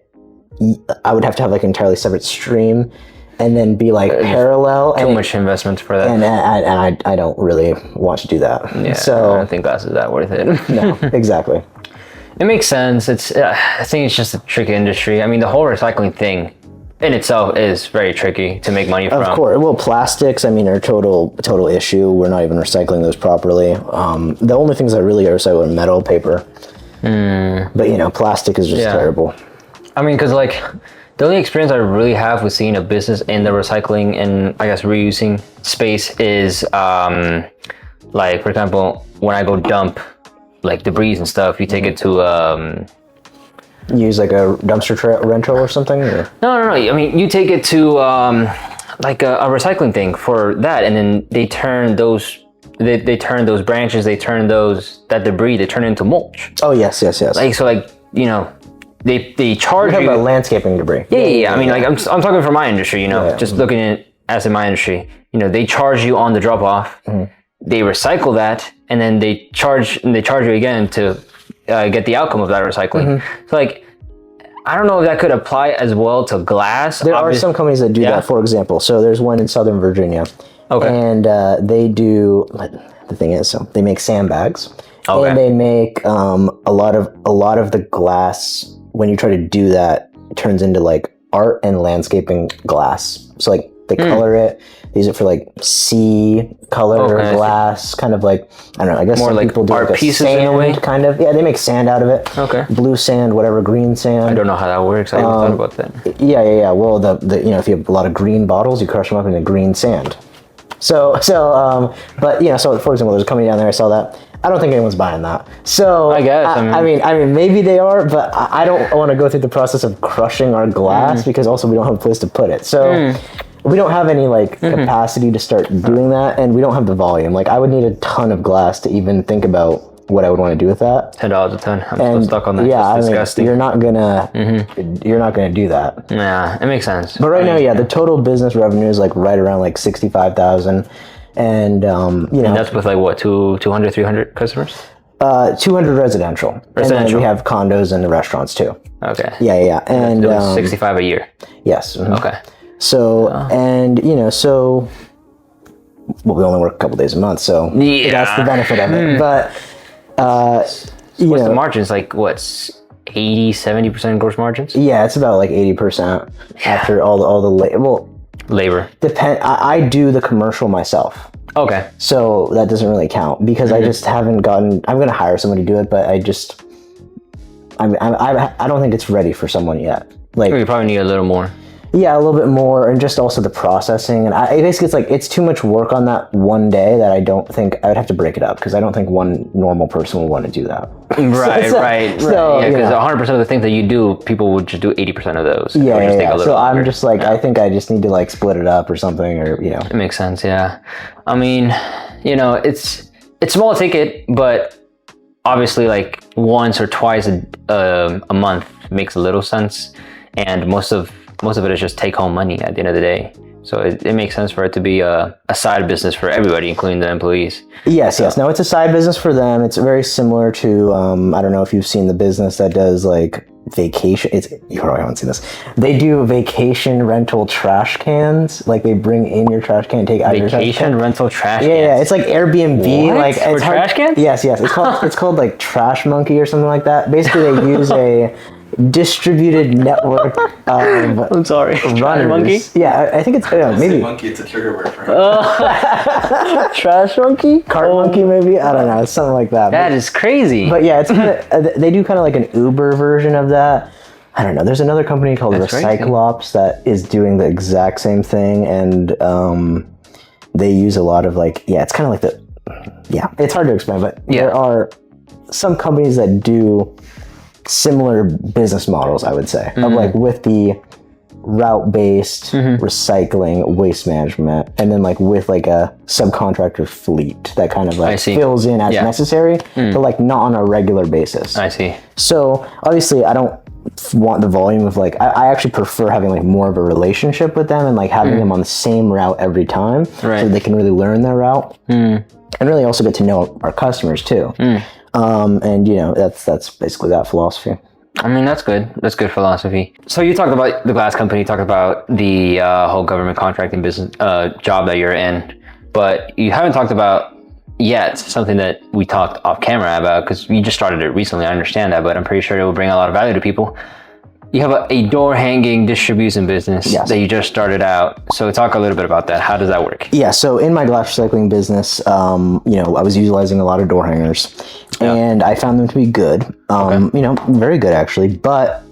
I would have to have like an entirely separate stream and then be like parallel. Too much investment for that. And I don't really want to do that. Yeah, so I don't think glass is that worth it. No, exactly. It makes sense. I think it's just a tricky industry. I mean, the whole recycling thing in itself is very tricky to make money from. Of course. Well, plastics, I mean, are a total issue. We're not even recycling those properly. The only things that really are recycled are metal, paper. But, plastic is just terrible. I mean, because, like, the only experience I really have with seeing a business in the recycling and, I guess, reusing space is, like, for example, when I go dump, like, debris and stuff, you take it to... use like a dumpster rental or something? Or? No. I mean, you take it to like a recycling thing for that, and then they turn those branches, they turn that debris, they turn it into mulch. Oh yes. Like so, like they charge you about landscaping debris. Yeah. I mean, like I'm talking from my industry. Just looking at it as in my industry. They charge you on the drop off. They recycle that, and then they charge you again to get the outcome of that recycling. So like, I don't know if that could apply as well to glass. There are some companies that do that, for example. So there's one in Southern Virginia. Okay. And they do, the thing is, so they make sandbags, Okay. and they make a lot of the glass. When you try to do that, it turns into like art and landscaping glass. So like they color it. They use it for like sea color Okay, glass, kind of like, I don't know. I guess More some like people do art like a pieces sand, in a way? kind of. Yeah, they make sand out of it. Okay. Blue sand, whatever, green sand. I don't know how that works. I haven't thought about that. Yeah. Well, the you know, if you have a lot of green bottles, you crush them up into green sand. But you know, so for example, there's a company down there. I saw that. I don't think anyone's buying that. So I guess. I mean, maybe they are, but I don't want to go through the process of crushing our glass because also we don't have a place to put it. So. We don't have any like capacity to start doing that, and we don't have the volume. Like I would need a ton of glass to even think about what I would want to do with that. $10 a ton. I'm still stuck on that. Yeah, It's disgusting. you're not gonna do that. Yeah, it makes sense. But right now, yeah, the total business revenue is like right around like 65,000, and you know, And that's with like what, 200, 300 customers? 200 residential, and then we have condos and the restaurants too. Okay. Yeah, and Doing 65 a year. yes. Okay. So and you know, so well, we only work a couple days a month, so Yeah. that's the benefit of it. But you What's know, the margins? Like what, 80, 70% gross margins? yeah, it's about like 80% after all the well, Labor. I do the commercial myself. Okay. So that doesn't really count because I just haven't gotten. I'm going to hire someone to do it, but I don't think it's ready for someone yet. Like, You probably need a little more. yeah, a little bit more, and just also the processing. And basically, it's like it's too much work on that one day that I don't think I would have to break it up because I don't think one normal person would want to do that. Right. So, Yeah, you because know. 100% of the things that you do, people would just do 80% of those. It would Yeah. just take a little So I'm longer. just like, I think I just need to like split it up or something, or you know. It makes sense, yeah. I mean, you know, it's small ticket, but obviously like once or twice a month makes a little sense, and most of it is just take home money at the end of the day. So it makes sense for it to be a side business for everybody, including the employees. Yes. No, it's a side business for them. It's very similar to I don't know if you've seen the business that does like vacation. You probably haven't seen this. They do vacation rental trash cans. Like they bring in your trash can, take out your trash Vacation can. rental trash Yeah, cans. it's like Airbnb. What? Like For it's hard- trash cans? Yes. It's called like Trash Monkey or something like that. Basically, they use a distributed network of I'm sorry. runners. Monkey? Yeah, I think it's maybe Monkey, it's a trigger word for him. Trash monkey? cart monkey. Maybe I don't know. It's something like that. That is crazy. But yeah, it's kinda, they do kind of like an Uber version of that. I don't know. There's another company called That's crazy. Recyclops that is doing the exact same thing, and they use a lot of like, yeah, it's kind of like it's hard to explain, but there are some companies that do similar business models, I would say, of like with the route-based recycling, waste management, and then like with like a subcontractor fleet that kind of like fills in as necessary, but like not on a regular basis. I see. So obviously I don't want the volume of like, I actually prefer having like more of a relationship with them and like having them on the same route every time so that they can really learn their route and really also get to know our customers too. And you know, that's basically that philosophy. I mean, that's good. That's good philosophy. So you talked about the glass company, you talked about the whole government contracting business job that you're in, but you haven't talked about yet something that we talked off camera about, because you just started it recently. I understand that, but I'm pretty sure it will bring a lot of value to people. You have a door hanging distribution business that you just started out. So talk a little bit about that. How does that work? Yeah, so in my glass recycling business, you know, I was utilizing a lot of door hangers and I found them to be good, you know, very good actually. But,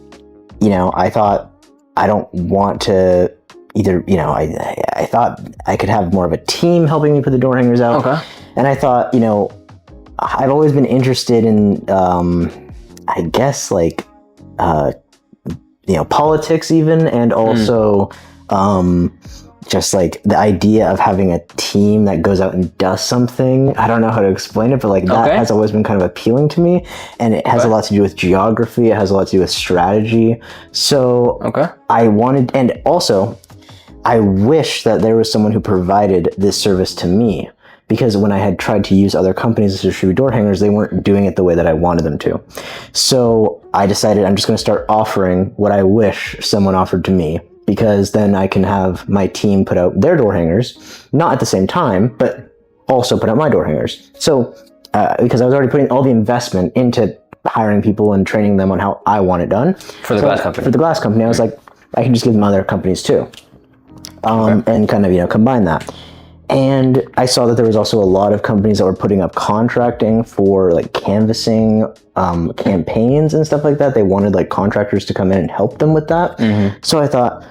you know, I thought I don't want to either, you know, I thought I could have more of a team helping me put the door hangers out. Okay. And I thought, you know, I've always been interested in, I guess like, you know, politics even, and also just like the idea of having a team that goes out and does something. I don't know how to explain it, but like that has always been kind of appealing to me, and it has a lot to do with geography. It has a lot to do with strategy. So I wanted, and also I wish that there was someone who provided this service to me, because when I had tried to use other companies to distribute door hangers, they weren't doing it the way that I wanted them to. So I decided I'm just going to start offering what I wish someone offered to me, because then I can have my team put out their door hangers, not at the same time, but also put out my door hangers. So because I was already putting all the investment into hiring people and training them on how I want it done For the glass company. For the glass company, I was like, I can just give them other companies too, and kind of combine that. And I saw that there was also a lot of companies that were putting up contracting for like canvassing campaigns and stuff like that. They wanted like contractors to come in and help them with that. So I thought,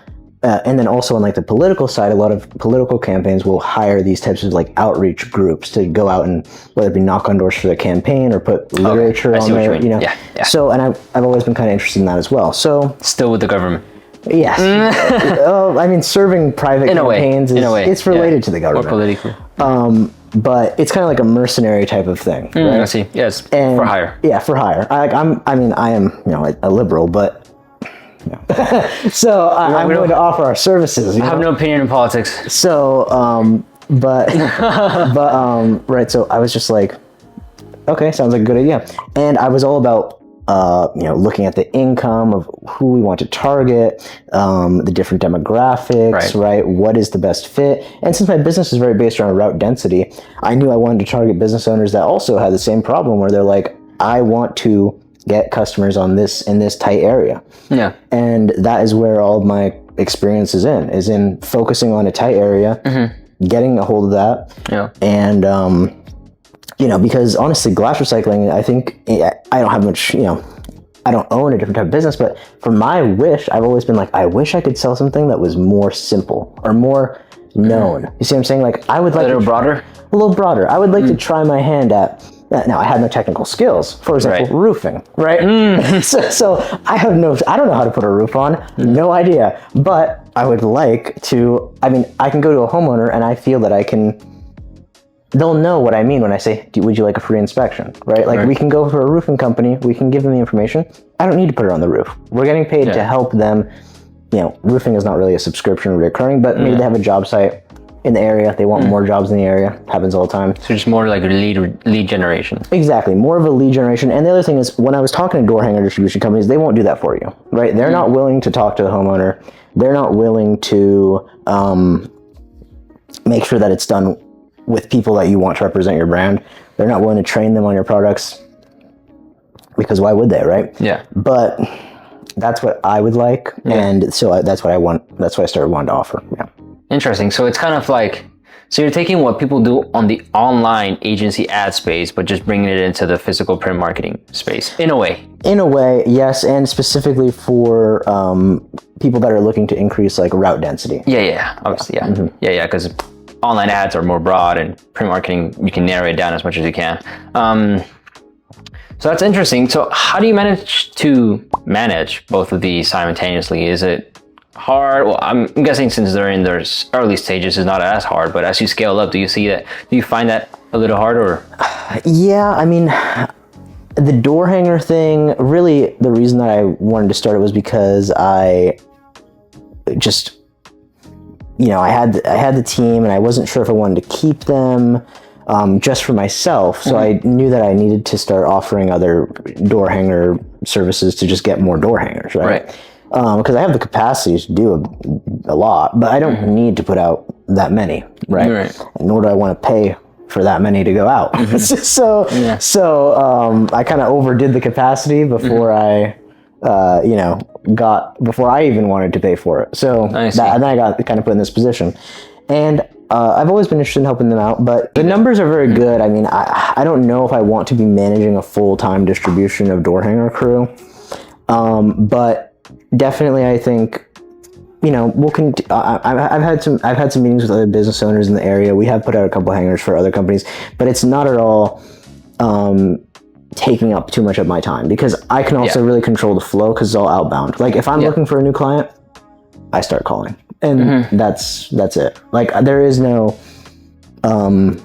and then also on like the political side, a lot of political campaigns will hire these types of like outreach groups to go out and whether it be knock on doors for their campagn or put literature on there, Yeah. So, and I've always been kind of interested in that as well. So Still with the government. yes, I mean, serving private campaigns it's related to the government. Or politically. But it's kind of like a mercenary type of thing, right? I see. Yes, And- for hire. Yeah, for hire. I am a liberal, but so I'm going to offer our services. I have no opinion in politics. So, right. So I was just like, okay, sounds like a good idea. And I was all about, looking at the income of who we want to target, the different demographics, right? What is the best fit? And since my business is very based around route density, I knew I wanted to target business owners that also had the same problem where they're like, I want to get customers in this tight area. Yeah. And that is where all of my experience is in focusing on a tight area, getting a hold of that. Yeah. And, because honestly, glass recycling, I think I don't have much, I don't own a different type of business, but for my wish, I've always been like, I wish I could sell something that was more simple or more known. You see what I'm saying? Like I would like A little broader? A little broader. I would like to try my hand at, now I have no technical skills, for example, roofing, right? So I don't know how to put a roof on, no idea, but I would like to, I can go to a homeowner and I feel that they'll know what I mean when I say, would you like a free inspection, right? Like we can go for a roofing company, we can give them the information. I don't need to put it on the roof. We're getting paid to help them. Roofing is not really a subscription or recurring, but maybe they have a job site in the area. They want more jobs in the area. Happens all the time. So just more like a lead generation. Exactly. More of a lead generation. And the other thing is when I was talking to door hanger distribution companies, they won't do that for you, right? They're not willing to talk to the homeowner. They're not willing to make sure that it's done with people that you want to represent your brand. They're not willing to train them on your products because why would they, right? Yeah. But that's what I would like. And so that's what I want. That's what I started wanting to offer. Yeah. Interesting. So it's kind of like, so you're taking what people do on the online agency ad space, but just bringing it into the physical print marketing space in a way. In a way, yes. And specifically for people that are looking to increase like route density. Yeah. Obviously. Yeah. Yeah. Because online ads are more broad and print marketing, you can narrow it down as much as you can. So that's interesting. So how do you manage to manage both of these simultaneously? Is it hard? Well, I'm guessing since they're in their early stages, it's not as hard, but as you scale up, do you find that a little hard or? Yeah, the door hanger thing, really the reason that I wanted to start it was because I just, I had the team and I wasn't sure if I wanted to keep them just for myself. So I knew that I needed to start offering other door hanger services to just get more door hangers, right? Because I have the capacity to do a lot, but I don't need to put out that many, right? Nor do I want to pay for that many to go out. So I kind of overdid the capacity before before I even wanted to pay for it. So and then I got kind of put in this position. And I've always been interested in helping them out, but the numbers are very good. I don't know if I want to be managing a full-time distribution of door hanger crew. But definitely I think, I've had some meetings with other business owners in the area. We have put out a couple hangers for other companies, but it's not at all taking up too much of my time because I can also really control the flow because it's all outbound. Like if I'm looking for a new client, I start calling and that's it. Like there is no, my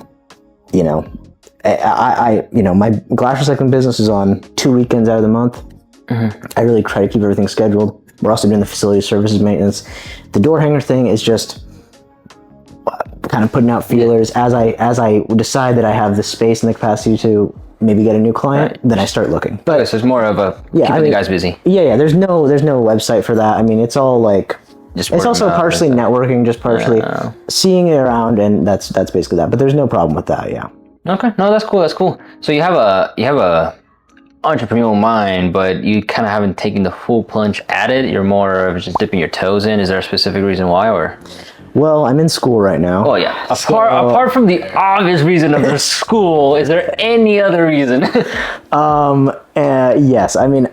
glass recycling business is on 2 weekends out of the month. I really try to keep everything scheduled. We're also doing the facility services maintenance. The door hanger thing is just kind of putting out feelers as I decide that I have the space and the capacity to maybe get a new client, then I start looking. But so it's more of a keeping the guys busy. Yeah. There's no website for that. It's all like just It's word of also mouth partially and stuff. networking, just partially seeing it around, and that's basically that. But there's no problem with that. Yeah. Okay, no, that's cool. That's cool. So you have a entrepreneurial mind, but you kind of haven't taken the full plunge at it. You're more of just dipping your toes in. Is there a specific reason why, or? Well, I'm in school right now. Oh yeah. Apart from the obvious reason of the school, is there any other reason? Yes. I mean,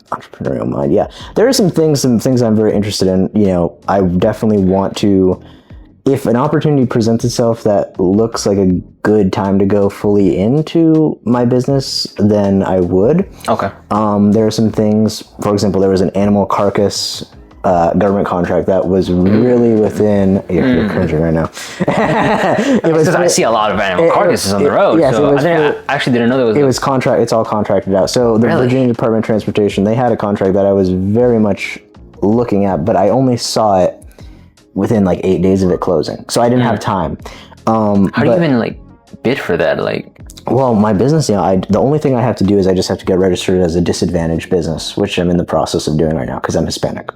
entrepreneurial mind. Yeah, there are some things I'm very interested in. You know, I definitely want to. If an opportunity presents itself that looks like a good time to go fully into my business, then I would. Okay. There are some things. For example, there was an animal carcass government contract that was really within. You're cringing right now. Because I see a lot of animal carcasses on the road. Yes, so it was I actually didn't know there was. It was contract. It's all contracted out. So the Really? Virginia Department of Transportation, they had a contract that I was very much looking at, but I only saw it within like 8 days of it closing. So I didn't have time. How do you even like bid for that? Like, Well, my business, you know, the only thing I have to do is I just have to get registered as a disadvantaged business, which I'm in the process of doing right now because I'm Hispanic.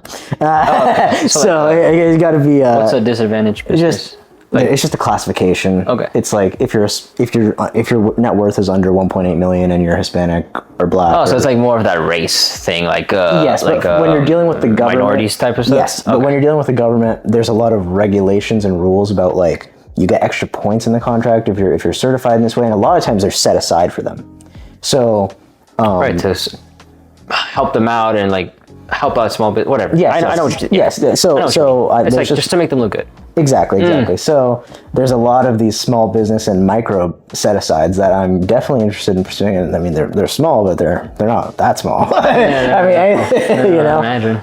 So it's got to be. what's a disadvantage business? It's just a classification. Okay. It's like if your net worth is under 1.8 million and you're Hispanic or black. Oh, so it's like more of that race thing, like Yes, like but when you're dealing with the government, minorities type of stuff. Yes, but when you're dealing with the government, there's a lot of regulations and rules about like you get extra points in the contract if you're certified in this way, and a lot of times they're set aside for them. So right to help them out and like help out small bit whatever. yes, I know what you yes. I know So what you mean. It's there's like just to make them look good. Exactly. So there's a lot of these small business and micro set-asides that I'm definitely interested in pursuing. And I mean, they're small, but they're not that small. You know. Imagine.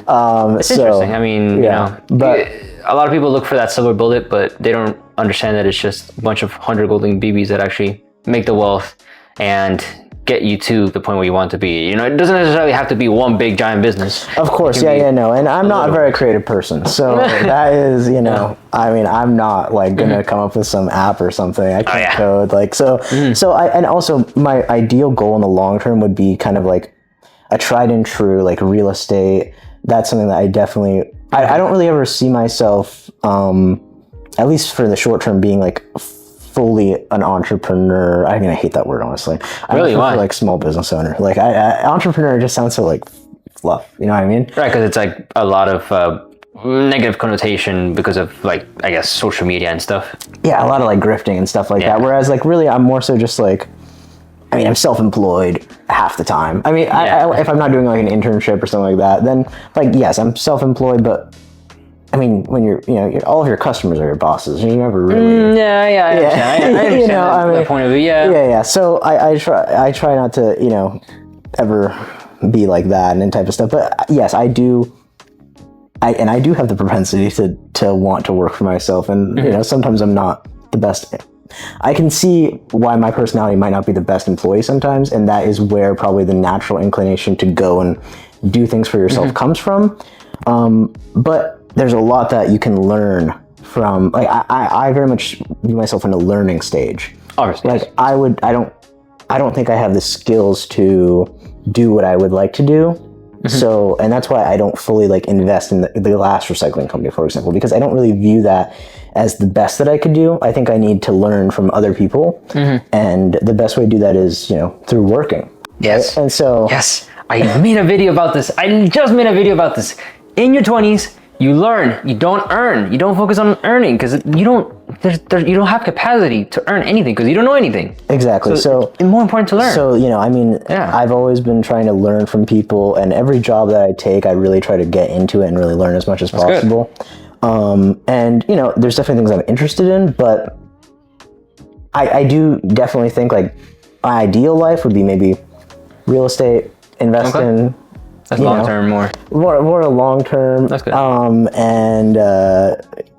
It's so, interesting. I mean, yeah, you know, but a lot of people look for that silver bullet, but they don't understand that it's just a bunch of 100 golden BBs that actually make the wealth and get you to the point where you want to be. You know, it doesn't necessarily have to be one big giant business. of course, no, and I'm not a very creative person, so that is, you know, I mean, I'm not like gonna come up with some app or something. I can't code, like so. So and also my ideal goal in the long term would be kind of like a tried and true like real estate. That's something that I definitely. I don't really ever see myself, at least for the short term, being like fully an entrepreneur. I mean, I hate that word, honestly. Really? Why? Like small business owner. Like entrepreneur just sounds so like fluff. You know what I mean? Right, because it's like a lot of negative connotation because of like, I guess, social media and stuff. Yeah, a lot of like grifting and stuff like that. Whereas like really, I'm more so just like, I mean, I'm self-employed half the time. I mean, if I'm not doing like an internship or something like that, then like, yes, I'm self-employed, but I mean, when you're all of your customers are your bosses. You never really. I understand. I understand that point of view. Yeah. So I try not to, you know, ever be like that and type of stuff. But yes, I do. I do have the propensity to want to work for myself, and you know, sometimes I'm not the best. I can see why my personality might not be the best employee sometimes, and that is where probably the natural inclination to go and do things for yourself comes from. But there's a lot that you can learn from. Like I very much view myself in a learning stage. Obviously, like I don't think I have the skills to do what I would like to do. So, and that's why I don't fully like invest in the glass recycling company, for example, because I don't really view that as the best that I could do. I think I need to learn from other people, and the best way to do that is, you know, through working. Yes. Right? And so, yes, I made a video about this. I just made a video about this. In your 20s, you learn. You don't earn. You don't focus on earning because you don't have capacity to earn anything because you don't know anything. Exactly. So it's more important to learn. So, you know, I mean, I've always been trying to learn from people, and every job that I take, I really try to get into it and really learn as much as possible. And, you know, there's definitely things I'm interested in, but I do definitely think like my ideal life would be maybe real estate, invest in. That's long term, more a long term. That's good. And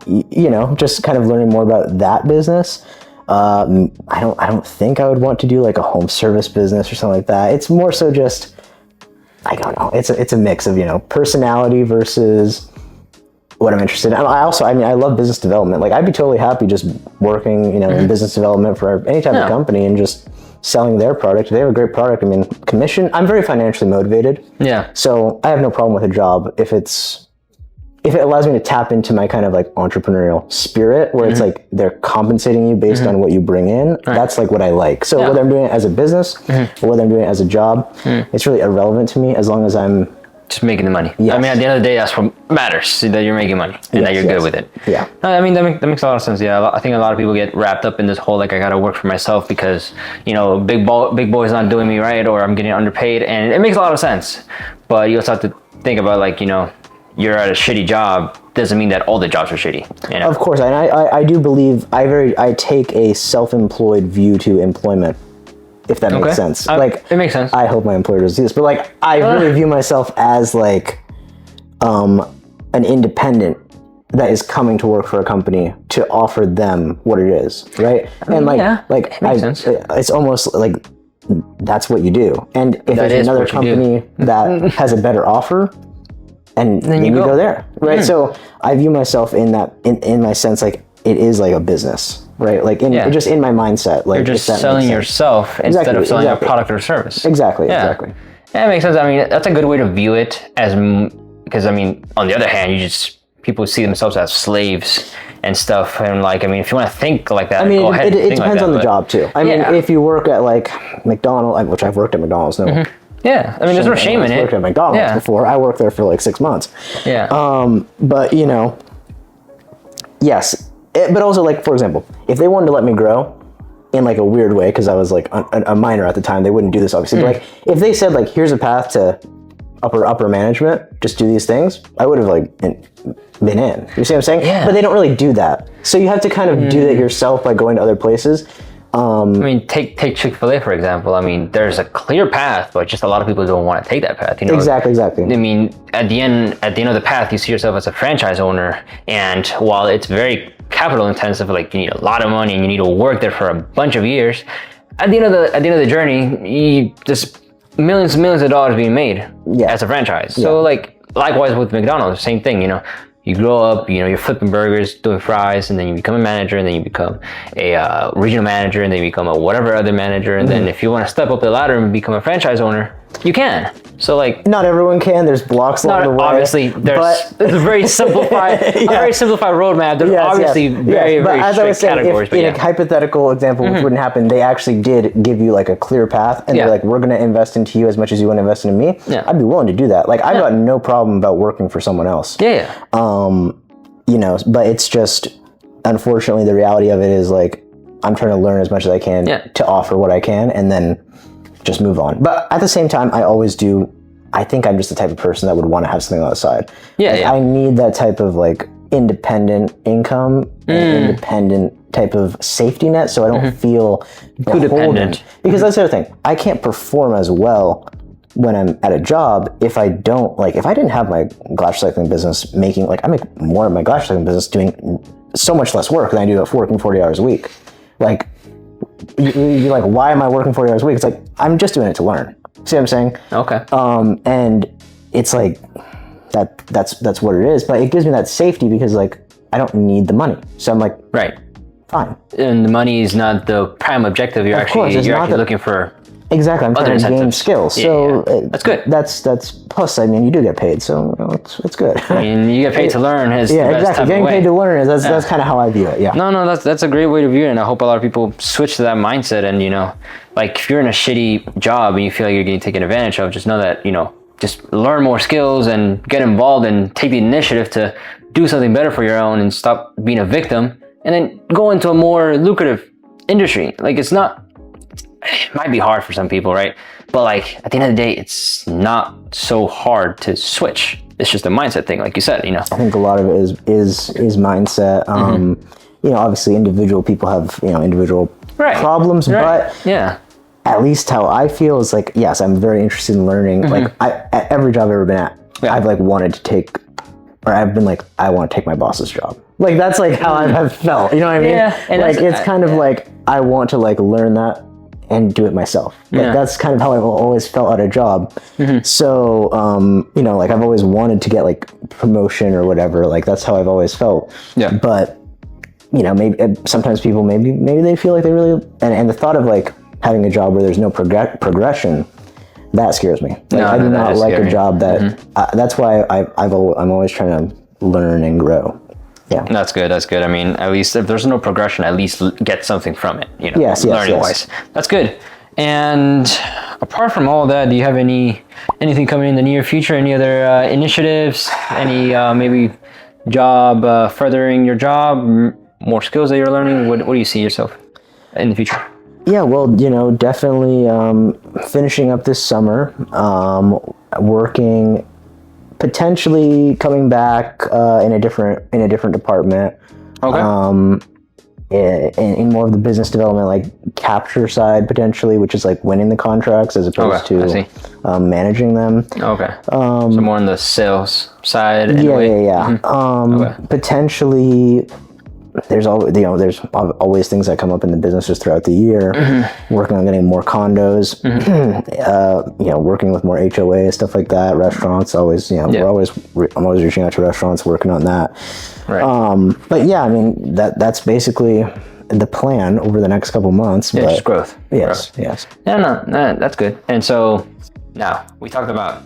you know, just kind of learning more about that business. I don't think I would want to do like a home service business or something like that. It's more so just, I don't know. It's a mix of, you know, personality versus what I'm interested in. I love business development. Like I'd be totally happy just working, you know, in business development for any type of company and just selling their product. If they have a great product, I mean, commission. I'm very financially motivated. Yeah. So I have no problem with a job if it's, if it allows me to tap into my kind of like entrepreneurial spirit where it's like they're compensating you based on what you bring in, that's like what I like. So whether I'm doing it as a business or whether I'm doing it as a job, it's really irrelevant to me as long as I'm just making the money. Yes. I mean, at the end of the day, that's what matters, that you're making money and that you're good with it. Yeah. No, I mean, that makes a lot of sense. Yeah, I think a lot of people get wrapped up in this whole, like, I got to work for myself because, you know, big boy's not doing me right, or I'm getting underpaid. And it makes a lot of sense. But you also have to think about, like, you know, you're at a shitty job doesn't mean that all the jobs are shitty. You know? Of course. And I do believe I take a self-employed view to employment. If that makes sense. Like, it makes sense. I hope my employer does this, but like, I really view myself as like, an independent that is coming to work for a company to offer them what it is, right? And like, it makes sense. It's almost like that's what you do. And if That there's is another what you company that has a better offer, and then you go there, right? So I view myself in that, in my sense, like it is like a business. Right, like just in my mindset, like you're just selling yourself instead of selling a product or service. Exactly. Yeah, it makes sense. I mean, that's a good way to view it because I mean, on the other hand, people see themselves as slaves and stuff, and like, I mean, if you want to think like that, I mean, go ahead. It depends on the job too. I mean, if you work at like McDonald's, which I've worked at McDonald's, yeah, I mean, there's no shame in it. I've worked at McDonald's before. I worked there for like 6 months. Yeah. But you know, yes. But also, like, for example, if they wanted to let me grow in like a weird way, because I was like a minor at the time, they wouldn't do this obviously. But like, if they said like, here's a path to upper management, just do these things, I would have like been in. You see what I'm saying? Yeah. But they don't really do that. So you have to kind of do that yourself by going to other places. I mean, take Chick-fil-A for example. I mean, there's a clear path, but just a lot of people don't want to take that path. You know? Exactly. I mean, at the end of the path, you see yourself as a franchise owner, and while it's very capital intensive, like you need a lot of money and you need to work there for a bunch of years, at the end of the journey, just millions and millions of dollars being made as a franchise. So like likewise with McDonald's, same thing. You know, you grow up, you know, you're flipping burgers, doing fries, and then you become a manager, and then you become a regional manager, and then you become a whatever other manager, and then if you want to step up the ladder and become a franchise owner, you can. So like, not everyone can. There's blocks along the way. Obviously, there's a very simplified, roadmap. There's obviously very strict categories. If in a hypothetical example, which wouldn't happen, they actually did give you like a clear path, and they're like, we're going to invest into you as much as you want to invest into me. I'd be willing to do that. Like, I've got no problem about working for someone else. You know, but it's just, unfortunately, the reality of it is like, I'm trying to learn as much as I can to offer what I can, and then just move on. But at the same time, I think I'm just the type of person that would want to have something on the side. I need that type of like independent income and independent type of safety net, so I don't feel codependent. Because that's the other thing. I can't perform as well when I'm at a job if I didn't have my glass recycling business making, like, I make more in my glass recycling business doing so much less work than I do at working 40 hours a week. Like, you're like, why am I working 40 hours a week? It's like, I'm just doing it to learn. See what I'm saying? Okay. And it's like, that's what it is. But it gives me that safety because like, I don't need the money. So I'm like, fine. And the money is not the prime objective. You're actually looking for. Exactly, I'm trying to gain skills. So that's good. That's plus. I mean, you do get paid, so you know, it's good. I mean, you get paid to learn. Is the best exactly. Getting paid to learn is that's kind of how I view it. Yeah. No, that's a great way to view it, and I hope a lot of people switch to that mindset. And you know, like if you're in a shitty job and you feel like you're getting taken advantage of, just know that just learn more skills and get involved and take the initiative to do something better for your own and stop being a victim, and then go into a more lucrative industry. Like it might be hard for some people, right? But like at the end of the day, it's not so hard to switch. It's just a mindset thing, like you said. I think a lot of it is mindset. Obviously individual people have individual problems, but at least how I feel is like, yes, I'm very interested in learning. Like at every job I've ever been at, I've like wanted to take, or I've been like, I want to take my boss's job. Like that's like how I've felt. You know what I mean? Yeah, and like it's kind of like I want to like learn that and do it myself. Like that's kind of how I've always felt at a job. So, like I've always wanted to get like promotion or whatever. Like that's how I've always felt. Yeah. But, maybe sometimes people, maybe they feel like they really, and the thought of like having a job where there's no progression, that scares me. Like I do not like a job that, that's why I'm always trying to learn and grow. Yeah. That's good. That's good. I mean, at least if there's no progression, at least get something from it, you know, Yes, learning wise. That's good. And apart from all that, do you have anything coming in the near future? Any other initiatives? Any maybe job furthering your job? More skills that you're learning? What do you see yourself in the future? Yeah, well, you know, definitely finishing up this summer, working, potentially coming back in a different department. Okay. In more of the business development, like capture side potentially, which is like winning the contracts as opposed to managing them. Okay. So more on the sales side. Yeah. Potentially, there's always things that come up in the business just throughout the year. Working on getting more condos, working with more HOA stuff like that. Restaurants, always, I'm always reaching out to restaurants, working on that. Right. But yeah, I mean that's basically the plan over the next couple months. Yeah, just growth. Yes, growth. yes. No, that's good. And so now we talked about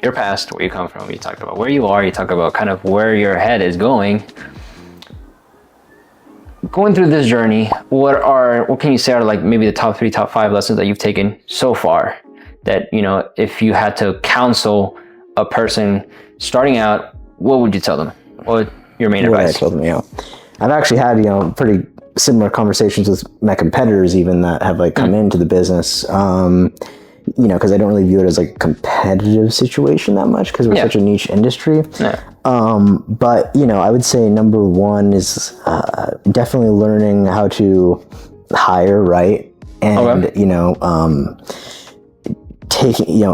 your past, where you come from. You talked about where you are. You talked about kind of where your head is going. Going through this journey, what can you say are like maybe the top 3, top 5 lessons that you've taken so far? That, you know, if you had to counsel a person starting out, what would you tell them? What would your main advice? I told them, I've actually had pretty similar conversations with my competitors even that have like come into the business. Because I don't really view it as like a competitive situation that much because we're such a niche industry. Yeah. But I would say number one is definitely learning how to hire right, and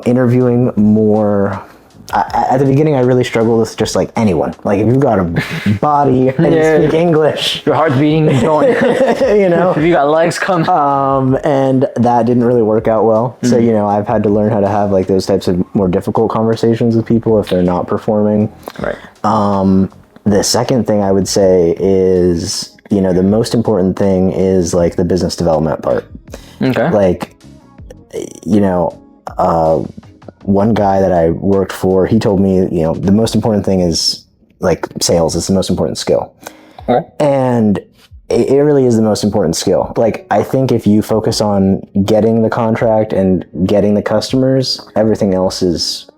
interviewing more. At the beginning, I really struggled with just like anyone. Like if you've got a body and you speak English, your heart's beating, going. If you got legs, come. And that didn't really work out well. So I've had to learn how to have like those types of more difficult conversations with people if they're not performing. Right. The second thing I would say is the most important thing is like the business development part. Okay. Like one guy that I worked for, he told me, the most important thing is like sales. It's the most important skill. Okay. And it really is the most important skill. Like, I think if you focus on getting the contract and getting the customers, everything else is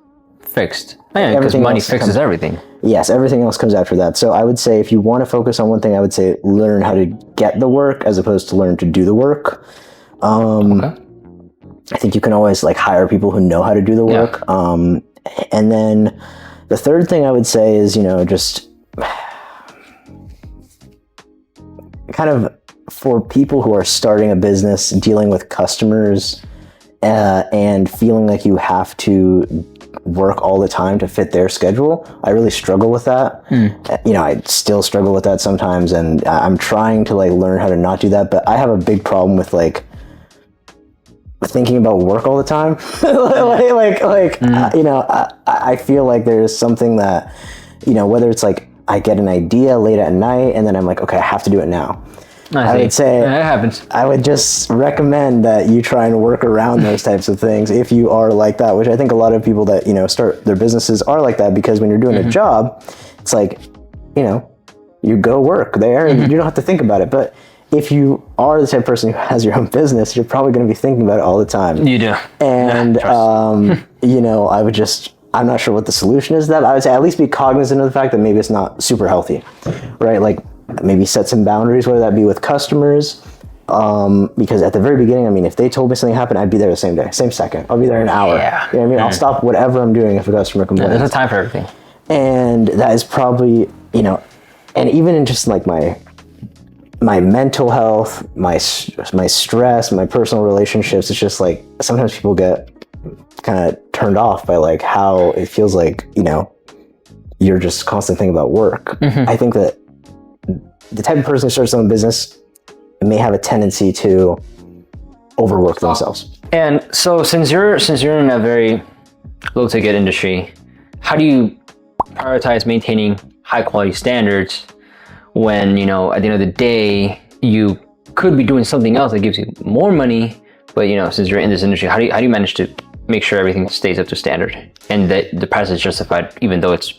fixed. Yeah, because money fixes everything. Yes, everything else comes after that. So I would say if you want to focus on one thing, I would say learn how to get the work as opposed to learn to do the work. Okay. I think you can always like hire people who know how to do the work. Yeah. And then the third thing I would say is, just kind of for people who are starting a business, dealing with customers, and feeling like you have to work all the time to fit their schedule. I really struggle with that. I still struggle with that sometimes, and I'm trying to like learn how to not do that, but I have a big problem with like thinking about work all the time. I feel like there's something that, whether it's like I get an idea late at night and then I'm like, okay, I have to do it now. I would say that happens. I would just recommend that you try and work around those types of things if you are like that, which I think a lot of people that, start their businesses are like that, because when you're doing a job, it's like, you go work there and you don't have to think about it. But if you are the type of person who has your own business, you're probably going to be thinking about it all the time. You do. And, I'm not sure what the solution is to that. I would say at least be cognizant of the fact that maybe it's not super healthy, right? Like maybe set some boundaries, whether that be with customers. Because at the very beginning, I mean, if they told me something happened, I'd be there the same day, same second. I'll be there in an hour. Yeah. You know what I mean? I'll stop whatever I'm doing if a customer complains. There's a time for everything. And that is probably, and even in just like my mental health, my stress, my personal relationships, it's just like sometimes people get kind of turned off by like how it feels like, you're just constantly thinking about work. I think that the type of person who starts their own business may have a tendency to overwork themselves. And so since you're in a very low ticket industry, how do you prioritize maintaining high quality standards when, at the end of the day, you could be doing something else that gives you more money, but since you're in this industry, how do you manage to make sure everything stays up to standard and that the price is justified even though it's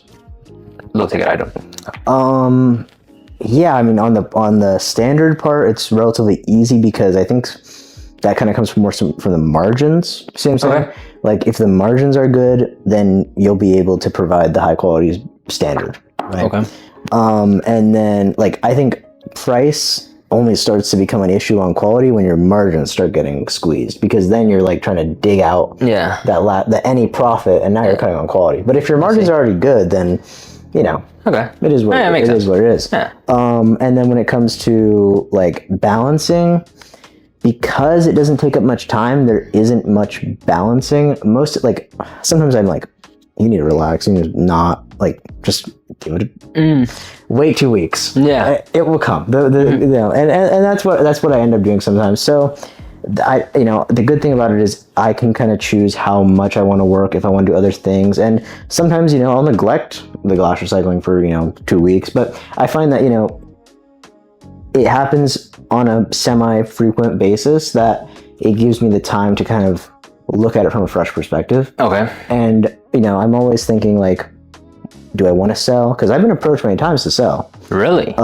low ticket item? Yeah, I mean, on the standard part, it's relatively easy because I think that kind of comes from from the margins. See what I'm saying? Okay. Like, if the margins are good, then you'll be able to provide the high quality standard, right? Okay. And then, like, I think price only starts to become an issue on quality when your margins start getting squeezed, because then you're like trying to dig out Yeah. that any profit, and now you're cutting on quality. But if your margins are already good, then Okay. it is what makes it sense. is. What it is. Yeah. And then when it comes to like balancing, because it doesn't take up much time, there isn't much balancing. Sometimes I'm like, you need to relax. You need to not like just give it. Wait 2 weeks. Yeah. It will come. And that's what I end up doing sometimes. So the good thing about it is I can kind of choose how much I want to work, if I want to do other things. And sometimes, I'll neglect the glass recycling for, 2 weeks, but I find that, it happens on a semi-frequent basis that it gives me the time to kind of look at it from a fresh perspective. Okay. And, I'm always thinking like, do I want to sell? Because I've been approached many times to sell. Really?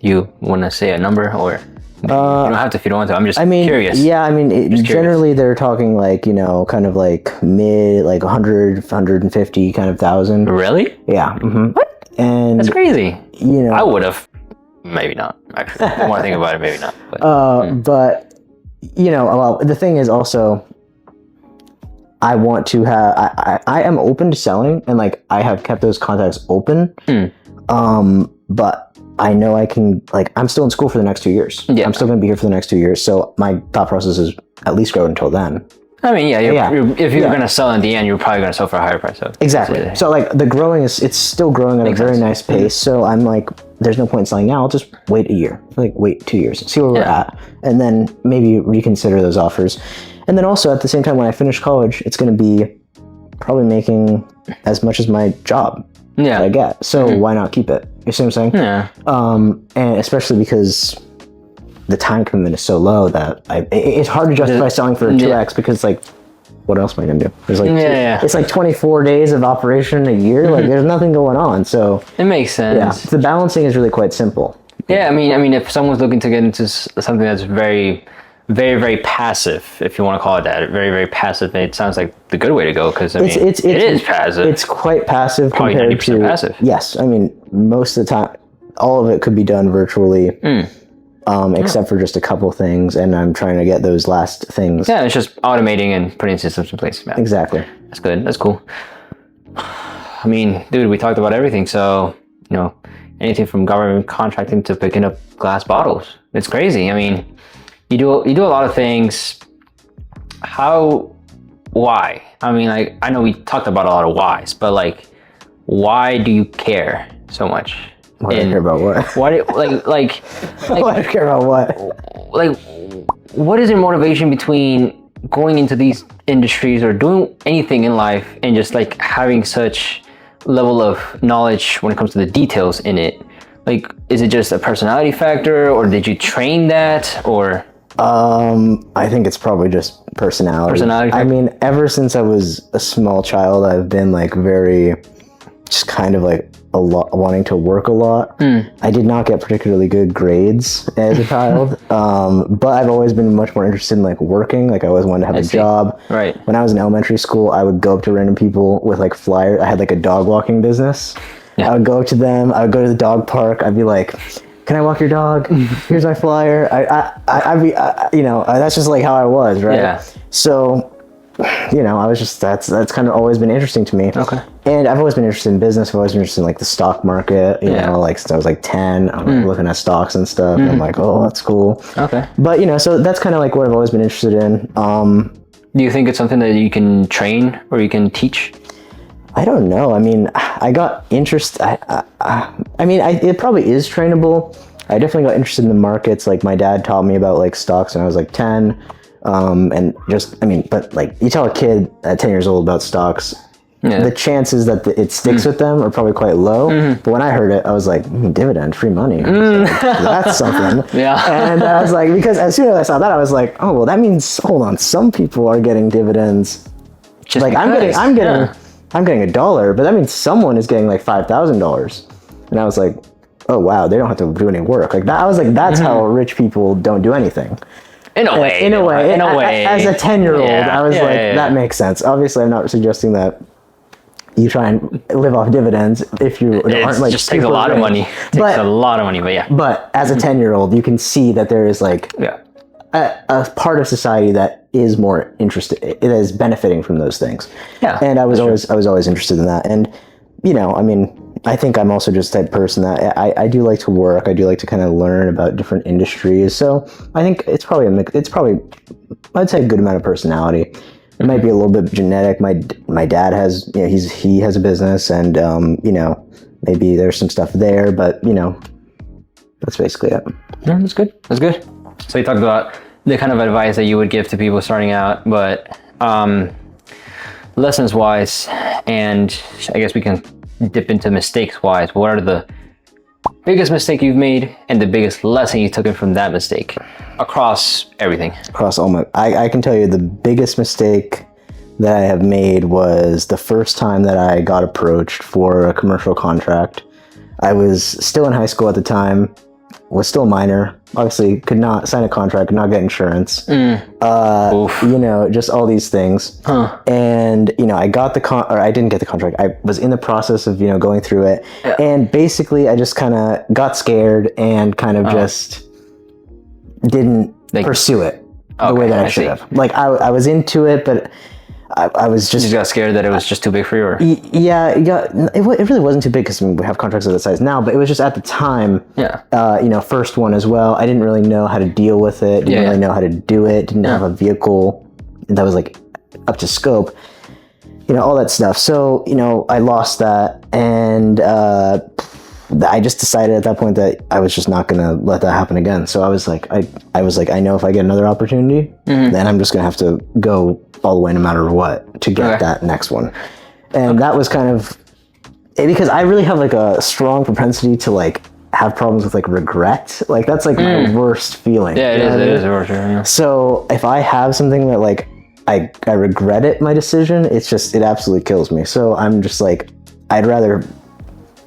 You want to say a number, or you don't have to if you don't want to? I'm just curious. Yeah, I mean, generally they're talking like, kind of like mid, like 100, 150 kind of thousand. Really? Yeah. Mm-hmm. What? And That's crazy. I would have. Maybe not. Actually, I want to think about it. Maybe not. But, but well, the thing is also, I want to have. I am open to selling, and like I have kept those contacts open. But I know I can. Like, I'm still in school for the next 2 years. Yeah. I'm still going to be here for the next 2 years. So my thought process is at least grow until then. I mean, if you're going to sell in the end, you're probably going to sell for a higher price. So Exactly. So like the growing it's still growing at a very nice pace. So I'm like, there's no point in selling now. I'll just wait a year, like wait 2 years, see where we're at, and then maybe reconsider those offers. And then also at the same time, when I finish college, it's going to be probably making as much as my job that I get. So why not keep it? You see what I'm saying? Yeah. And especially because the time commitment is so low that it's hard to justify selling for a 2x because like, what else am I gonna do? There's like it's like 24 days of operation a year. Like there's nothing going on. So it makes sense. Yeah, the balancing is really quite simple. Yeah, I mean, if someone's looking to get into something that's very, very, very passive, if you want to call it that, very, very passive, it sounds like the good way to go, because I mean, it is passive. It's quite passive Probably compared 90% to passive. Yes, I mean most of the time, all of it could be done virtually. Except for just a couple things, and I'm trying to get those last things. Yeah, it's just automating and putting systems in place. Yeah. Exactly. That's good. That's cool. I mean, dude, we talked about everything. So, anything from government contracting to picking up glass bottles. It's crazy. I mean, you do a lot of things. Why? I mean, like, I know we talked about a lot of whys, but like, why do you care so much? Why do I care about what? Why do why do I care about what? Like, what is your motivation between going into these industries or doing anything in life and just like having such level of knowledge when it comes to the details in it? Like, is it just a personality factor, or did you train that, or? I think it's probably just personality. I mean, ever since I was a small child, I've been like very, just kind of like wanting to work a lot. I did not get particularly good grades as a child, but I've always been much more interested in like working. Like I always wanted to have a job. Right. When I was in elementary school, I would go up to random people with like flyers. I had like a dog walking business. I would go up to them. I would go to the dog park. I'd be like, "Can I walk your dog? Here's my flyer." I'd be, that's just like how I was, right? Yeah. So, I was just, that's kind of always been interesting to me. Okay. And I've always been interested in business. I've always been interested in like the stock market, like since I was like 10, I'm like looking at stocks and stuff. And I'm like, oh, that's cool. Okay. But, so that's kind of like what I've always been interested in. Do you think it's something that you can train or you can teach? I don't know. I mean, I got interest. It probably is trainable. I definitely got interested in the markets. Like my dad taught me about like stocks when I was like 10. But like you tell a kid at 10 years old about stocks, the chances that it sticks with them are probably quite low. But when I heard it, I was like, dividend, free money. Like, that's something. Yeah. And I was like, because as soon as I saw that, I was like, oh, well, that means, hold on, some people are getting dividends. Just like because. I'm getting I'm getting $1, but that means someone is getting like $5,000. And I was like, oh wow, they don't have to do any work. Like that, I was like, that's how rich people don't do anything. In a way. As a 10-year-old, Yeah. I was Yeah. that makes sense. Obviously, I'm not suggesting that you try and live off dividends if you aren't like just takes a super lot of rich. money. Takes a lot of money, but yeah. But as a 10-year-old, you can see that there is like Yeah. a part of society that is more interested, it is benefiting from those things. Yeah, And I was always interested in that. And, you know, I mean, I think I'm also just the type of person that I do like to work. I do like to kind of learn about different industries. So I think it's probably I'd say a good amount of personality. It might be a little bit genetic. My dad has, you know, he has a business, and you know, maybe there's some stuff there, but you know, that's basically it. Yeah, that's good. That's good. So you talked about the kind of advice that you would give to people starting out, but lessons wise, and I guess we can dip into mistakes wise. What are the biggest mistake you've made and the biggest lesson you took from that mistake across everything? Across all I can tell you the biggest mistake that I have made was the first time that I got approached for a commercial contract. I was still in high school at the time, was still a minor, obviously could not sign a contract, could not get insurance, you know, just all these things. And, you know, I got or I didn't get the contract. I was in the process of, you know, going through it. And basically I just kind of got scared and kind of just didn't pursue it the way that I should have. Like I was into it, but I was just... You just got scared that it was just too big for you? Or? Yeah, it really wasn't too big because we have contracts of that size now, but it was just at the time, you know, first one as well. I didn't really know how to deal with it, didn't really know how to do it, didn't have a vehicle that was like up to scope, you know, all that stuff. So, you know, I lost that, and I just decided at that point that I was just not going to let that happen again. So I was like, I know if I get another opportunity, then I'm just going to have to go all the way no matter what to get that next one. And that was kind of because I really have like a strong propensity to like have problems with like regret. Like that's like my worst feeling. Yeah, it is worst. Yeah. So if I have something that like I regret my decision, it absolutely kills me. So I'm just like, I'd rather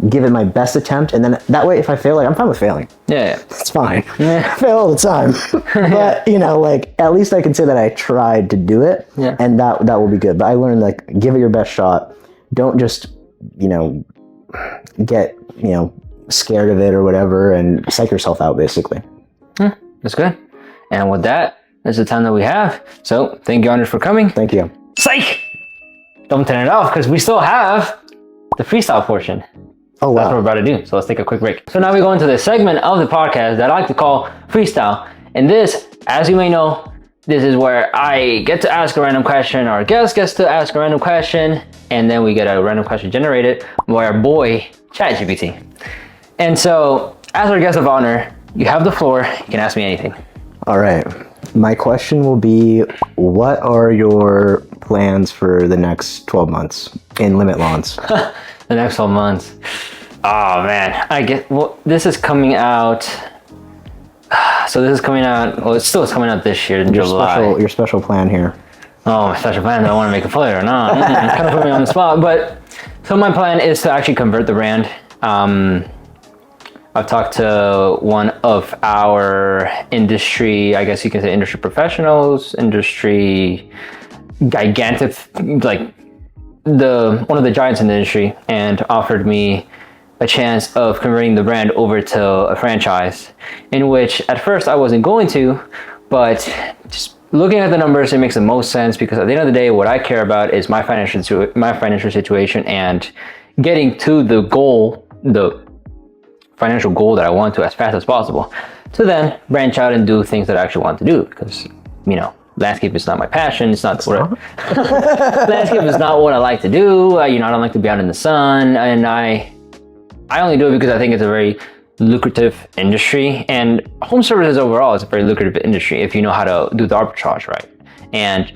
give it my best attempt, and then that way if I fail, like I'm fine with failing. Yeah. It's fine. I fail all the time. But you know, like at least I can say that I tried to do it, and that will be good. But I learned like give it your best shot. Don't just, you know, get, you know, scared of it or whatever and psych yourself out basically. That's good. And with that, that's the time that we have. So thank you, Anders, for coming. Thank you. Psych! Don't turn it off because we still have the freestyle portion. Oh, wow. That's what we're about to do. So let's take a quick break. So now we go into the segment of the podcast that I like to call freestyle. And this, as you may know, this is where I get to ask a random question, our guest gets to ask a random question, and then we get a random question generated by our boy, ChatGPT. And so, as our guest of honor, you have the floor. You can ask me anything. All right. My question will be, what are your plans for the next 12 months in Limit Lawns? The next 12 months. Oh man, this is coming out. So this is coming out, well, it still is coming out this year in July. Your special plan here. Oh, my special plan, do I want to make a play or not? Kind of put me on the spot, but so my plan is to actually convert the brand. I've talked to one of our industry, I guess you can say industry professionals, industry gigantic, like one of the giants in the industry, and offered me a chance of converting the brand over to a franchise, in which at first I wasn't going to, but just looking at the numbers, it makes the most sense because at the end of the day, what I care about is my financial situation and getting to the goal, the financial goal that I want to as fast as possible, to then branch out and do things that I actually want to do, because, you know, landscape is not my passion. It's not landscape is not what I like to do. You know, I don't like to be out in the sun, and I only do it because I think it's a very lucrative industry, and home services overall is a very lucrative industry if you know how to do the arbitrage right. And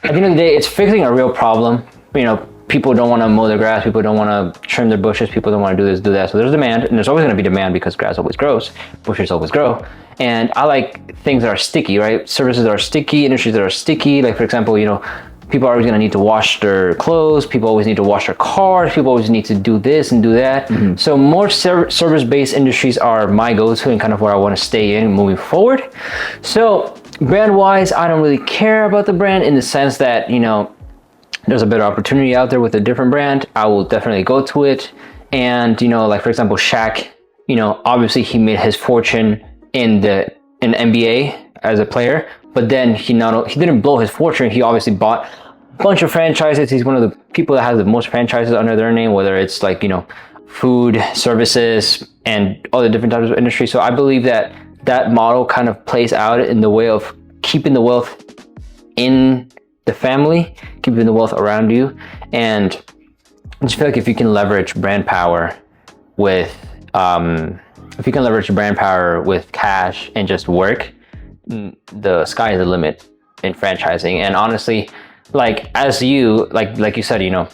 at the end of the day, it's fixing a real problem. You know, people don't want to mow their grass, people don't want to trim their bushes, people don't want to do this, do that. So there's demand, and there's always going to be demand because grass always grows, bushes always grow. And I like things that are sticky, right? Services that are sticky, industries that are sticky. Like, for example, you know, people are always going to need to wash their clothes. People always need to wash their cars. People always need to do this and do that. So more service-based industries are my go-to and kind of where I want to stay in moving forward. So brand-wise, I don't really care about the brand in the sense that, you know, there's a better opportunity out there with a different brand. I will definitely go to it. And, you know, like for example, Shaq, you know, obviously he made his fortune in NBA as a player, but then he didn't blow his fortune. He obviously bought a bunch of franchises. He's one of the people that has the most franchises under their name, whether it's like, you know, food, services, and all the different types of industry. So I believe that that model kind of plays out in the way of keeping the wealth in the family, keeping the wealth around you. And I just feel like if you can leverage brand power with cash and just work, the sky is the limit in franchising. And honestly, like as you said, you know,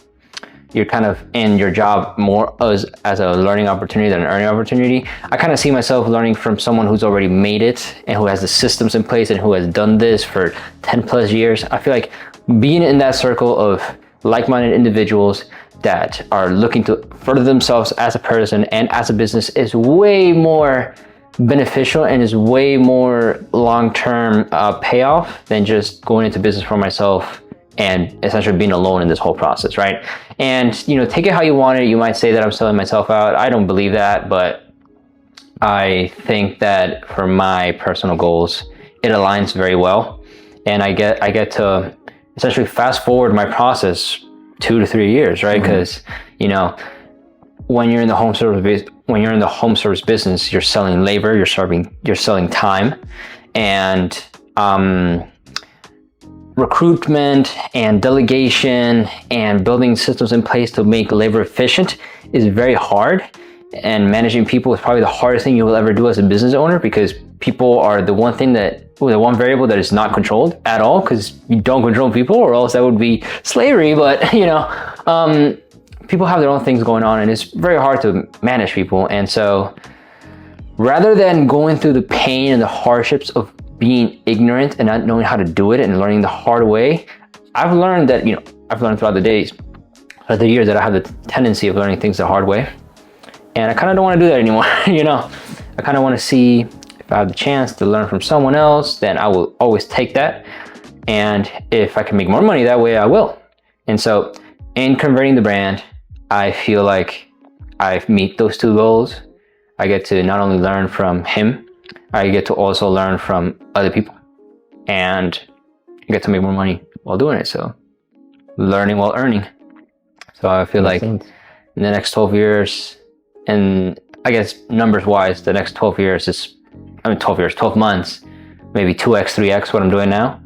you're kind of in your job more as a learning opportunity than an earning opportunity. I kind of see myself learning from someone who's already made it and who has the systems in place and who has done this for 10 plus years. I feel like being in that circle of like-minded individuals that are looking to further themselves as a person and as a business is way more beneficial and is way more long-term payoff than just going into business for myself and essentially being alone in this whole process, right? And, you know, take it how you want it. You might say that I'm selling myself out. I don't believe that, but I think that for my personal goals, it aligns very well. And I get to essentially fast forward my process 2 to 3 years, right? Because, you know, when you're in the home service business, you're selling labor, you're selling time, and recruitment and delegation and building systems in place to make labor efficient is very hard. And managing people is probably the hardest thing you will ever do as a business owner, because people are the one variable that is not controlled at all, because you don't control people, or else that would be slavery. But, you know, people have their own things going on, and it's very hard to manage people. And so rather than going through the pain and the hardships of being ignorant and not knowing how to do it and learning the hard way, I've learned throughout the years that I have the tendency of learning things the hard way. And I kind of don't want to do that anymore. You know, I kind of want to see if I have the chance to learn from someone else, then I will always take that. And if I can make more money that way, I will. And so in converting the brand, I feel like I meet those two goals. I get to not only learn from him, I get to also learn from other people, and I get to make more money while doing it. So learning while earning. So I feel like in the next 12 years, and I guess numbers wise, the next 12 months, maybe 2x, 3x what I'm doing now,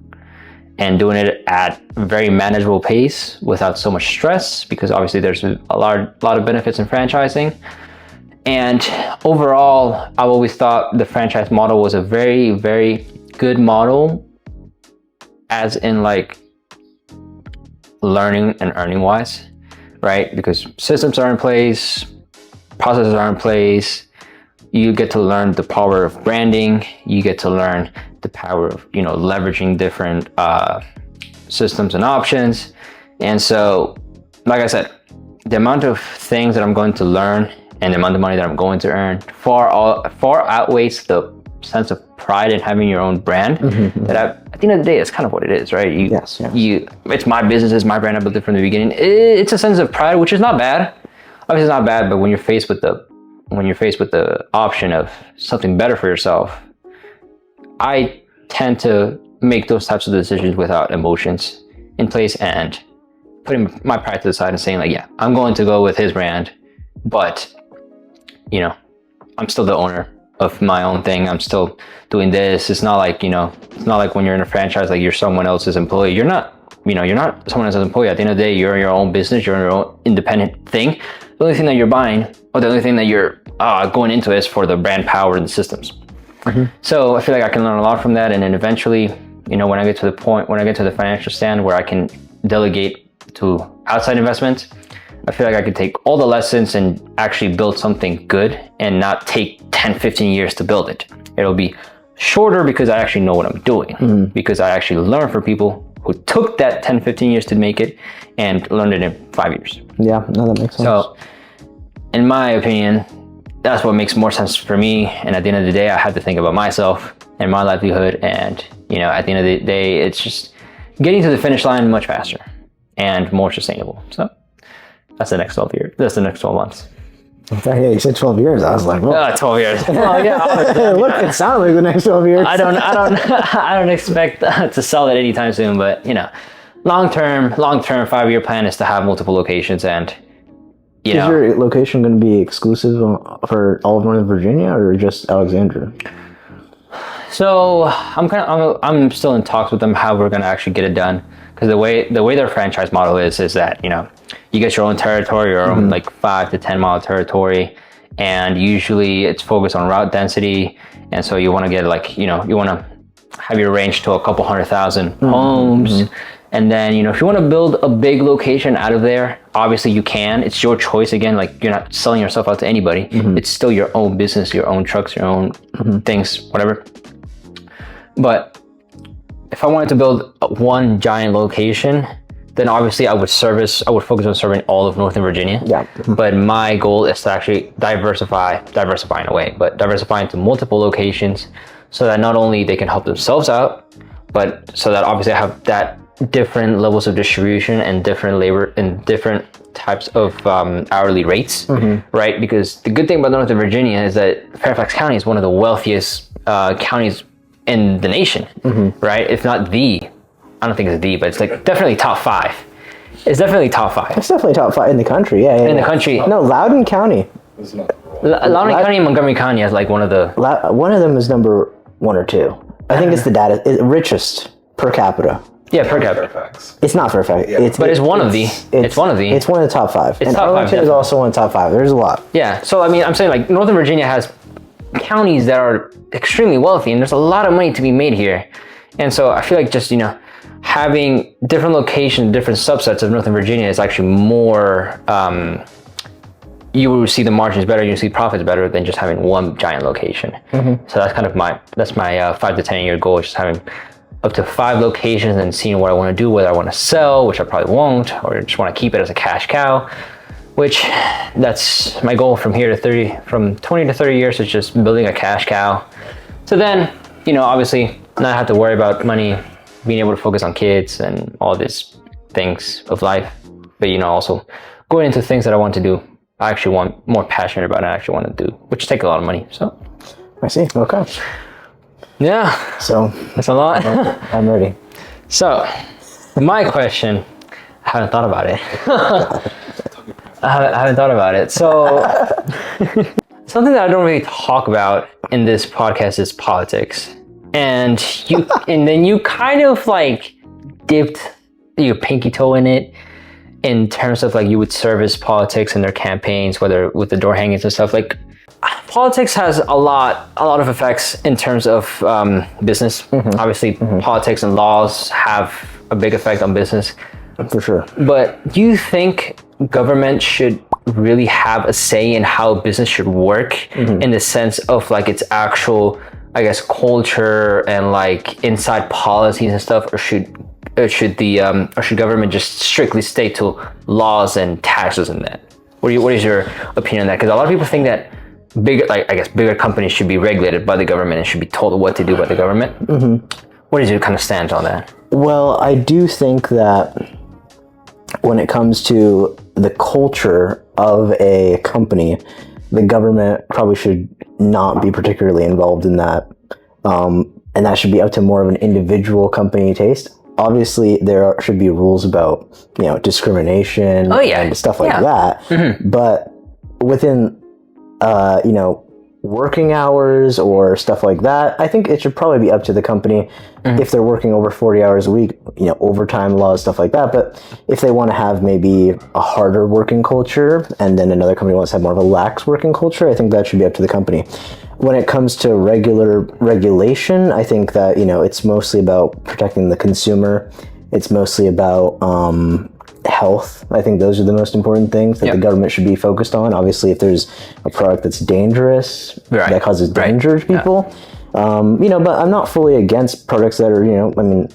and doing it at a very manageable pace without so much stress, because obviously there's a lot of benefits in franchising. And overall, I've always thought the franchise model was a very, very good model, as in like learning and earning wise, right? Because systems are in place, processes are in place. You get to learn the power of branding. You get to learn the power of, you know, leveraging different systems and options. And so, like I said, the amount of things that I'm going to learn and the amount of money that I'm going to earn far outweighs the sense of pride in having your own brand. That at the end of the day, it's kind of what it is, right? It's my business, it's my brand. I built it from the beginning. It's a sense of pride, which is not bad. Obviously, it's not bad, but when you're faced with the option of something better for yourself, I tend to make those types of decisions without emotions in place and putting my pride to the side and saying like, yeah, I'm going to go with his brand, but, you know, I'm still the owner of my own thing. I'm still doing this. It's not like, you know, it's not like when you're in a franchise, like you're someone else's employee. You're not someone else's employee. At the end of the day, you're in your own business. You're in your own independent thing. The only thing that you're buying, or the only thing that you're going into is for the brand power and the systems. So I feel like I can learn a lot from that. And then eventually, you know, when I get to the financial stand where I can delegate to outside investments, I feel like I could take all the lessons and actually build something good and not take 10, 15 years to build it. It'll be shorter because I actually know what I'm doing, because I actually learn from people who took that 10, 15 years to make it and learned it in 5 years. Yeah, no, that makes sense. So, in my opinion, that's what makes more sense for me. And at the end of the day, I have to think about myself and my livelihood. And, you know, at the end of the day, it's just getting to the finish line much faster and more sustainable. So that's the next 12 years. That's the next 12 months. Yeah, you said 12 years. I was like, well, 12 years. Well, yeah. look, it sounded like the next 12 years. I don't expect to sell it anytime soon, but you know, long-term 5-year plan is to have multiple locations. And you know, is your location going to be exclusive for all of Northern Virginia or just Alexandria? so I'm still in talks with them how we're going to actually get it done, because the way their franchise model is that, you know, you get your own territory, your own like 5 to 10 mile territory, and usually it's focused on route density. And so you want to get like, you know, you want to have your range to a couple 100,000 homes. And then, you know, if you want to build a big location out of there, obviously you can. It's your choice. Again, like, you're not selling yourself out to anybody. It's still your own business, your own trucks, your own things, whatever. But if I wanted to build one giant location, then obviously I would focus on serving all of Northern Virginia. Yeah. But my goal is to actually diversify in a way, but diversify into multiple locations so that not only they can help themselves out, but so that obviously I have that different levels of distribution and different labor and different types of hourly rates, right? Because the good thing about Northern Virginia is that Fairfax County is one of the wealthiest counties in the nation, right? If not the, I don't think it's the, but it's like definitely top 5. It's definitely top 5. It's definitely top 5 in the country. Yeah, In the country. No, Loudoun County. Loudoun County and Montgomery County has like one of the... One of them is number 1 or 2. I think it's the data, richest per capita. Yeah, per capita. Fairfax. It's not Fairfax. Yeah. But it's one of the. It's one of the. It's one of the top 5. And top 5, Arlington is definitely. also one of the top 5. There's a lot. Yeah, so I mean, I'm saying like Northern Virginia has counties that are extremely wealthy, and there's a lot of money to be made here. And so I feel like just, you know, having different locations, different subsets of Northern Virginia is actually more, you will see the margins better, you see profits better than just having one giant location. So that's kind of my 5 to 10 year goal, is just having up to 5 locations and seeing what I want to do, whether I want to sell, which I probably won't, or just want to keep it as a cash cow, which that's my goal from 20 to 30 years, is just building a cash cow. So then, you know, obviously not have to worry about money, being able to focus on kids and all these things of life, but, you know, also going into things that I want to do, I actually want more passionate about, and I actually want to do, which take a lot of money. So I see. Okay. yeah, So that's a lot. I'm ready. So my question, I haven't thought about it. I haven't thought about it. So something that I don't really talk about in this podcast is politics. And then you kind of like dipped your pinky toe in it, in terms of like you would service politics in their campaigns, whether with the door hangings and stuff. Like, politics has a lot of effects in terms of business. Obviously, politics and laws have a big effect on business. For sure. But do you think government should really have a say in how business should work, in the sense of like its actual, I guess, culture and like inside policies and stuff, or should government just strictly stay to laws and taxes and that? What is your opinion on that? Because a lot of people think that bigger companies should be regulated by the government and should be told what to do by the government. What is your kind of stance on that? Well, I do think that when it comes to the culture of a company, the government probably should not be particularly involved in that. And that should be up to more of an individual company taste. Obviously, there should be rules about, you know, discrimination and stuff like that. But within, you know, working hours or stuff like that, I think it should probably be up to the company if they're working over 40 hours a week, you know, overtime laws, stuff like that. But if they want to have maybe a harder working culture, and then another company wants to have more of a lax working culture, I think that should be up to the company. When it comes to regulation, I think that, you know, it's mostly about protecting the consumer. It's mostly about health. I think those are the most important things that the government should be focused on. Obviously, if there's a product that's dangerous, that causes danger to people, you know, but I'm not fully against products that are, you know, I mean,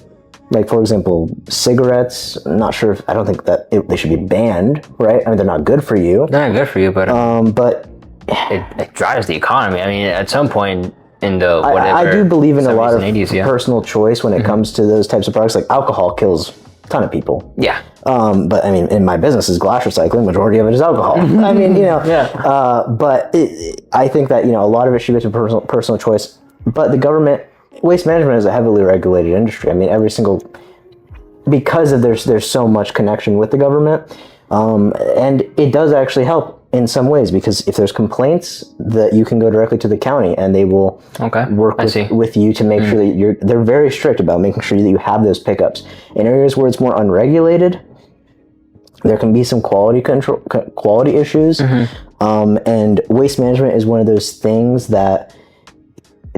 Like, for example, cigarettes. I'm not sure if, I don't think that they should be banned, right? I mean, they're not good for you. They're not good for you, but But it drives the economy. I mean, at some point in the whatever. I do believe in a lot 70s of and 80s, yeah. personal choice when it comes to those types of products. Like alcohol kills a ton of people. Yeah. But I mean, in my business is glass recycling. Majority of it is alcohol. I mean, but I think that, a lot of it should be to personal choice. But the government, waste management is a heavily regulated industry. I mean, because of there's so much connection with the government, and it does actually help in some ways, because if there's complaints, that you can go directly to the county and they will work with you to make sure that they're very strict about making sure that you have those pickups. In areas where it's more unregulated, there can be some quality issues, and waste management is one of those things that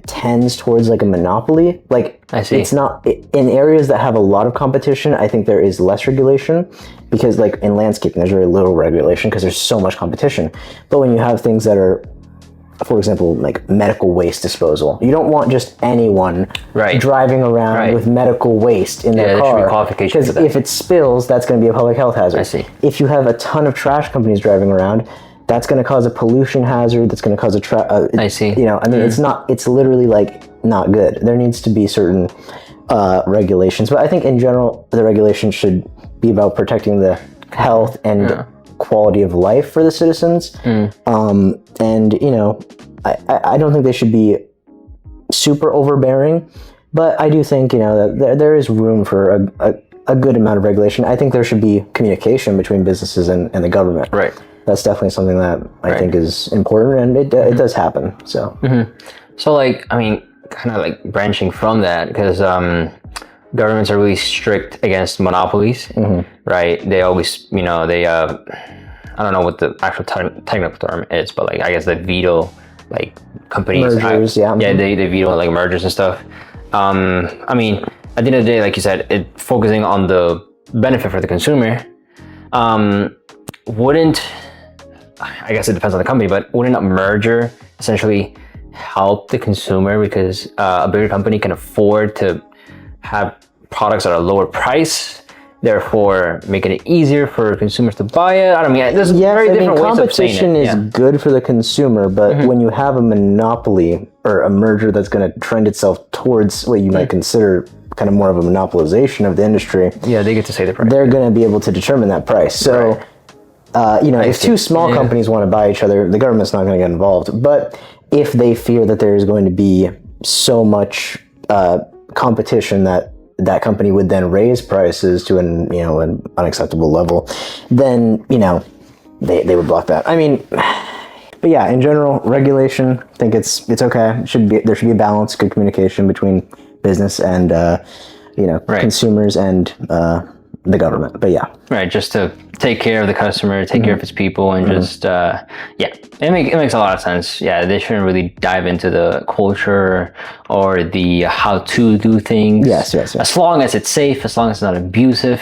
tends towards like a monopoly. Like, it's not in areas that have a lot of competition. I think there is less regulation, because like in landscaping there's very little regulation because there's so much competition. But when you have things that are, for example, like medical waste disposal, you don't want just anyone driving around with medical waste in their car, because if it spills, that's going to be a public health hazard. If you have a ton of trash companies driving around, that's going to cause a pollution hazard. That's going to cause it's literally like not good. There needs to be certain regulations, but I think in general the regulation should be about protecting the health and quality of life for the citizens. I don't think they should be super overbearing, but I do think that there is room for a good amount of regulation. I think there should be communication between businesses and the government. Right. That's definitely something that I think is important, and it does happen. So, so like, I mean, kind of like branching from that, because governments are really strict against monopolies, right? They always, they I don't know what the actual technical term is, but like I guess they veto like companies. Mergers, they veto like mergers and stuff. I mean, at the end of the day, like you said, focusing on the benefit for the consumer, wouldn't, I guess it depends on the company, but wouldn't a merger essentially help the consumer, because a bigger company can afford to have products at a lower price, therefore making it easier for consumers to buy it? I don't mean, there's very different ways of saying it. Competition is good for the consumer, but when you have a monopoly or a merger that's going to trend itself towards what you might consider kind of more of a monopolization of the industry, they get to say the price. They're going to be able to determine that price. So, if two small companies want to buy each other, the government's not going to get involved. But if they fear that there is going to be so much competition that company would then raise prices to an unacceptable level, then they would block that. I mean, but yeah, in general, regulation, I think it's okay. There should be a balance, good communication between business and consumers and the government. But just to take care of the customer, take care of its people, and just it makes a lot of sense. They shouldn't really dive into the culture or the how to do things. Yes. As long as it's safe, as long as it's not abusive.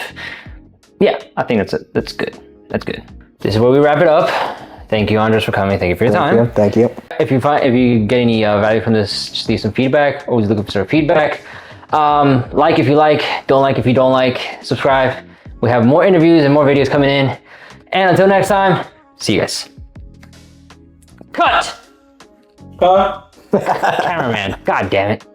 I think that's good. This is where we wrap it up. Thank you, Andres, for coming. Thank you for your time. Thank you. If you get any value from this, just leave some feedback. Always looking for some feedback. Like if you like, don't like if you don't like, subscribe. We have more interviews and more videos coming in. And until next time, see you guys. Cut! Huh? Cameraman, god damn it.